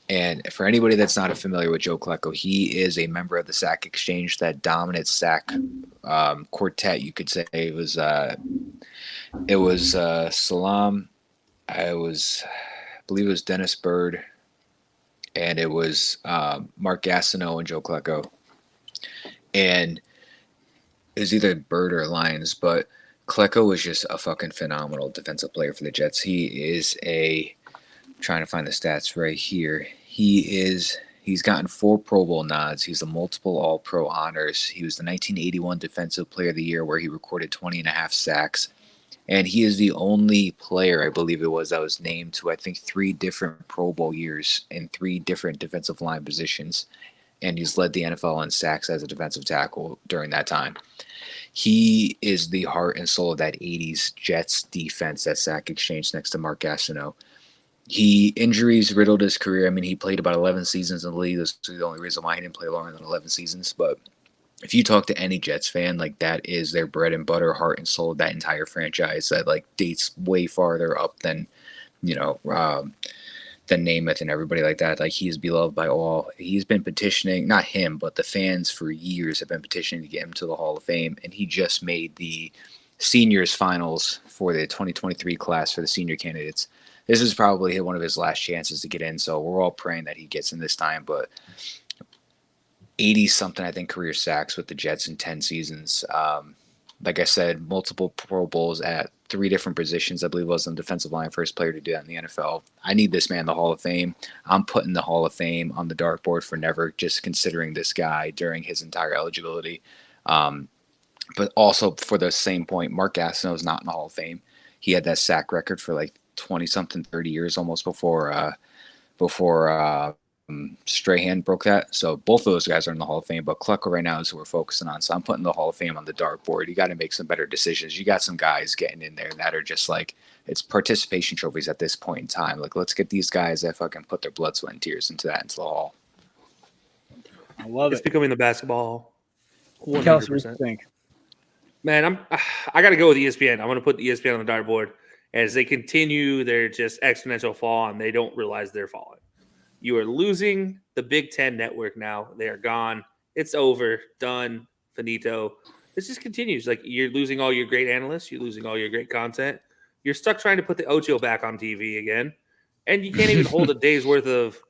And for anybody that's not familiar with Joe Klecko, he is a member of the Sack Exchange, that dominant sack quartet, you could say. It was Salam, I believe it was Dennis Bird, and it was Mark Gastineau and Joe Klecko. And it was either Bird or Lions, but Klecko was just a fucking phenomenal defensive player for the Jets. He is trying to find the stats right here. He's gotten 4 Pro Bowl nods. He's a multiple All-Pro honors. He was the 1981 Defensive Player of the Year, where he recorded 20.5 sacks. And he is the only player, I believe it was, that was named to, I think, 3 different Pro Bowl years in 3 different defensive line positions. And he's led the NFL in sacks as a defensive tackle during that time. He is the heart and soul of that 80s Jets defense, that Sack Exchange next to Mark Gastineau. Injuries riddled his career. I mean, he played about 11 seasons in the league. That's the only reason why he didn't play longer than 11 seasons. But if you talk to any Jets fan, like, that is their bread and butter, heart and soul of that entire franchise that, like, dates way farther up than, than Namath and everybody like that. Like, he's beloved by all. He's been petitioning, not him, but the fans for years have been petitioning to get him to the Hall of Fame. And he just made the seniors finals for the 2023 class for the senior candidates. This is probably one of his last chances to get in, so we're all praying that he gets in this time. But 80-something, I think, career sacks with the Jets in 10 seasons. Like I said, multiple Pro Bowls at 3 different positions. I believe it was on the defensive line, first player to do that in the NFL. I need this man in the Hall of Fame. I'm putting the Hall of Fame on the dartboard for never, just considering this guy during his entire eligibility. But also, for the same point, Mark Gastineau is not in the Hall of Fame. He had that sack record for like 20-something, 30 years almost before Strahan broke that. So both of those guys are in the Hall of Fame, but Klecko right now is who we're focusing on. So I'm putting the Hall of Fame on the dartboard. You got to make some better decisions. You got some guys getting in there that are just like, it's participation trophies at this point in time. Like, let's get these guys that fucking put their blood, sweat, and tears into the Hall. I love It's it. becoming the basketball. Kelce, what 100%. do you think? Man, I got to go with ESPN. I'm going to put ESPN on the dartboard as they continue their just exponential fall, and they don't realize they're falling. You are losing the Big Ten network now. They are gone. It's over. Done. Finito. This just continues. Like, you're losing all your great analysts. You're losing all your great content. You're stuck trying to put the Ocho back on TV again, and you can't even hold a day's worth of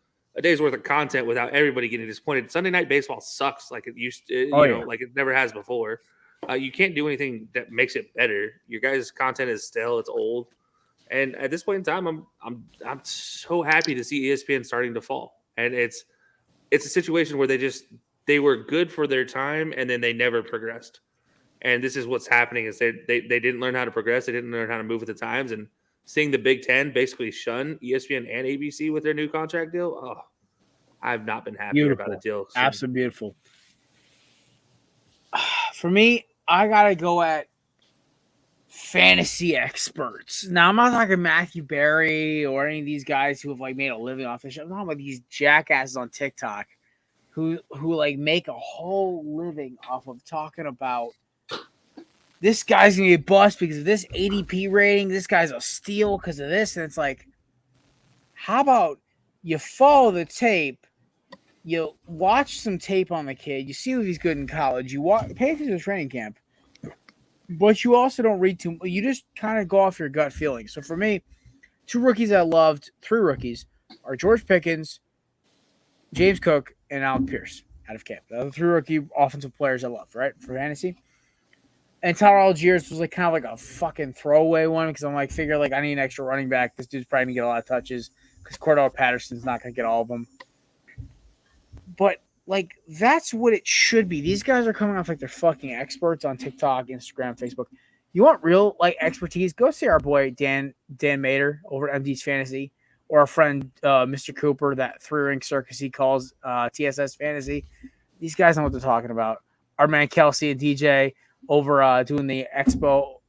content without everybody getting disappointed. Sunday Night Baseball sucks like it used to, like it never has before. You can't do anything that makes it better. Your guys' content is stale. It's old. And at this point in time, I'm so happy to see ESPN starting to fall. And it's a situation where they were good for their time and then they never progressed. And this is what's happening is they didn't learn how to progress. They didn't learn how to move with the times. And seeing the Big Ten basically shun ESPN and ABC with their new contract deal, I've not been happier about a deal. Absolutely beautiful. For me, I gotta go at fantasy experts. Now, I'm not talking Matthew Berry or any of these guys who have like made a living off this shit. I'm talking about these jackasses on TikTok who like make a whole living off of talking about this guy's gonna be a bust because of this ADP rating. This guy's a steal because of this, and it's like, how about you follow the tape? You watch some tape on the kid. You see if he's good in college. You pay attention to his training camp. But you also don't read too much. You just kind of go off your gut feeling. So for me, 2 rookies I loved, 3 rookies, are George Pickens, James Cook, and Alec Pierce out of camp. The 3 rookie offensive players I loved, right, for fantasy. And Tyler Algiers was like kind of like a fucking throwaway one because I'm like, figure like I need an extra running back. This dude's probably going to get a lot of touches because Cordell Patterson's not going to get all of them. But like, that's what it should be. These guys are coming off like they're fucking experts on TikTok, Instagram, Facebook. You want real like expertise? Go see our boy Dan Mater over at MD's Fantasy, or our friend Mr. Cooper, that 3-ring circus he calls TSS Fantasy. These guys know what they're talking about. Our man Kelce and DJ over doing the expo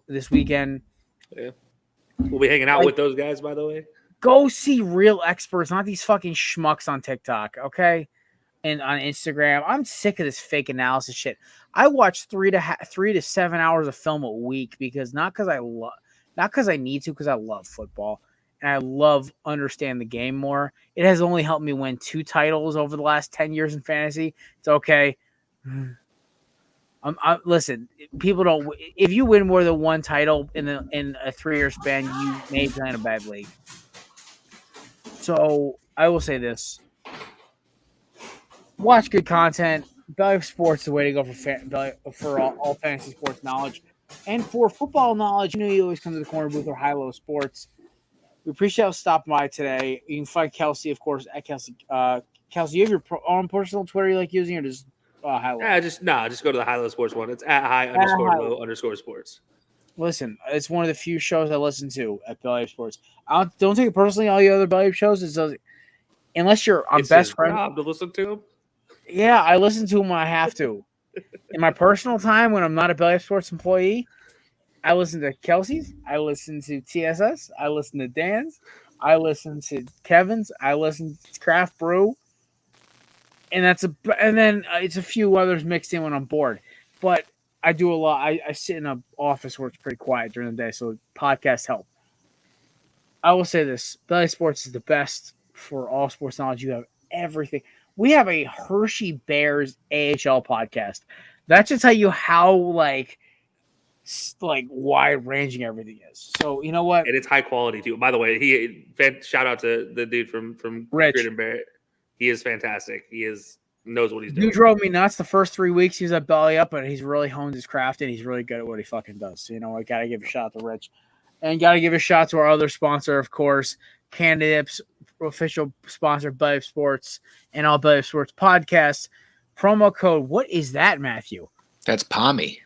this weekend. Yeah, we'll be hanging out with those guys, by the way. Go see real experts, not these fucking schmucks on TikTok, okay? And on Instagram. I'm sick of this fake analysis shit. I watch 3 to 7 hours of film a week because not because I need to, because I love football and I love understand the game more. It has only helped me win 2 titles over the last 10 years in fantasy. It's okay. Listen, people don't. If you win more than 1 title in a 3-year span, you may play in a bad league. So I will say this. Watch good content. Belly of Sports is the way to go for all fantasy sports knowledge. And for football knowledge, you always come to the Corner Booth or High-Low Sports. We appreciate you stopping by today. You can find Kelce, of course, at Kelce. Kelce, you have your own personal Twitter you like using, or just High-Low? Yeah, just go to the High-Low Sports one. It's at _low_sports. Listen, it's one of the few shows I listen to at Belly of Sports. Don't take it personally. All the other Belly of shows unless you're on best friend. Job to listen to him. Yeah, I listen to them when I have to. In my personal time, when I'm not a Belly of Sports employee, I listen to Kelce's, I listen to TSS, I listen to Dan's, I listen to Kevin's, I listen to Craft Brew, and then it's a few others mixed in when I'm bored. But I do a lot. I sit in an office where it's pretty quiet during the day, so podcasts help. I will say this: Belly Sports is the best for all sports knowledge. You have everything. We have a Hershey Bears AHL podcast. That should tell you how like wide ranging everything is. So you know what? And it's high quality too. By the way, shout out to the dude from Rich. Grid and Barrett. He is fantastic. Knows what he's doing. You drove me nuts the first 3 weeks he was at Belly Up, but he's really honed his craft and he's really good at what he fucking does. So, I gotta give a shout out to Rich. And gotta give a shout out to our other sponsor, of course, Candidates, official sponsor of Belly Up Sports and all Belly Up Sports podcasts. Promo code, what is that, Matthew? That's Pommy.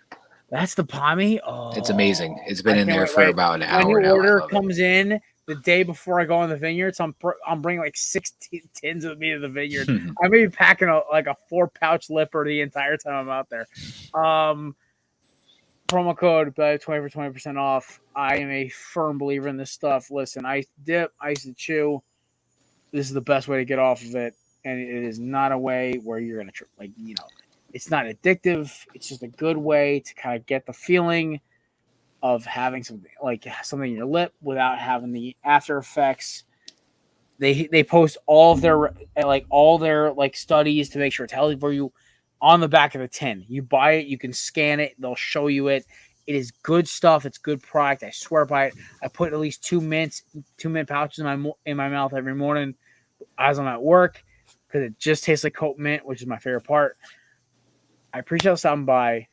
That's the Pommy? Oh, it's amazing. It's been in there for about an hour. When your now. order comes in the day before I go on the vineyards, I'm bringing like 16 tins with me to the vineyard. I may be packing a 4-pouch lipper the entire time I'm out there. Promo code 20 for 20% off. I am a firm believer in this stuff. Listen, ice dip, ice to chew. This is the best way to get off of it. and it is not a way where you're gonna it's not addictive. It's just a good way to kind of get the feeling of having something in your lip without having the after effects. They post all of their studies to make sure it's healthy for you on the back of the tin. You buy it, you can scan it, they'll show you it. It is good stuff. It's good product. I swear by it. I put at least 2 mint pouches in my mouth every morning as I'm at work because it just tastes like coat mint, which is my favorite part. I appreciate stopping by.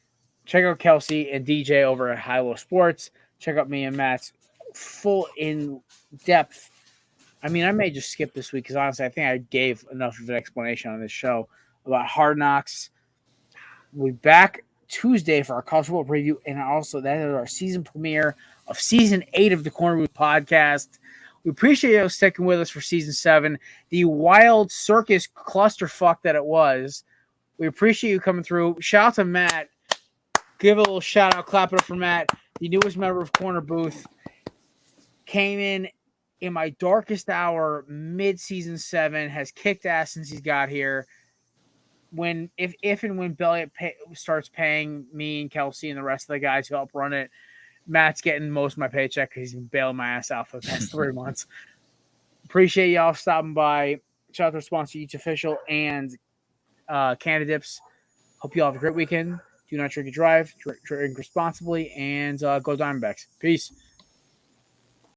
Check out Kelce and DJ over at High Low Sports. Check out me and Matt's full in depth. I mean, I may just skip this week because honestly, I think I gave enough of an explanation on this show about Hard Knocks. We'll be back Tuesday for our college football preview, and also that is our season premiere of season 8 of the Corner Booth podcast. We appreciate you sticking with us for season 7, the wild circus clusterfuck that it was. We appreciate you coming through. Shout out to Matt. Give a little shout out, clap it up for Matt, the newest member of Corner Booth. Came in my darkest hour, mid-season 7, has kicked ass since he's got here. If and when Belliot starts paying me and Kelce and the rest of the guys who help run it, Matt's getting most of my paycheck because he's been bailing my ass out for the past 3 months. Appreciate y'all stopping by. Shout out to our sponsor, Each Official and Canada Dips. Hope you all have a great weekend. Do not drink and drive. Drink responsibly, and go Diamondbacks. Peace.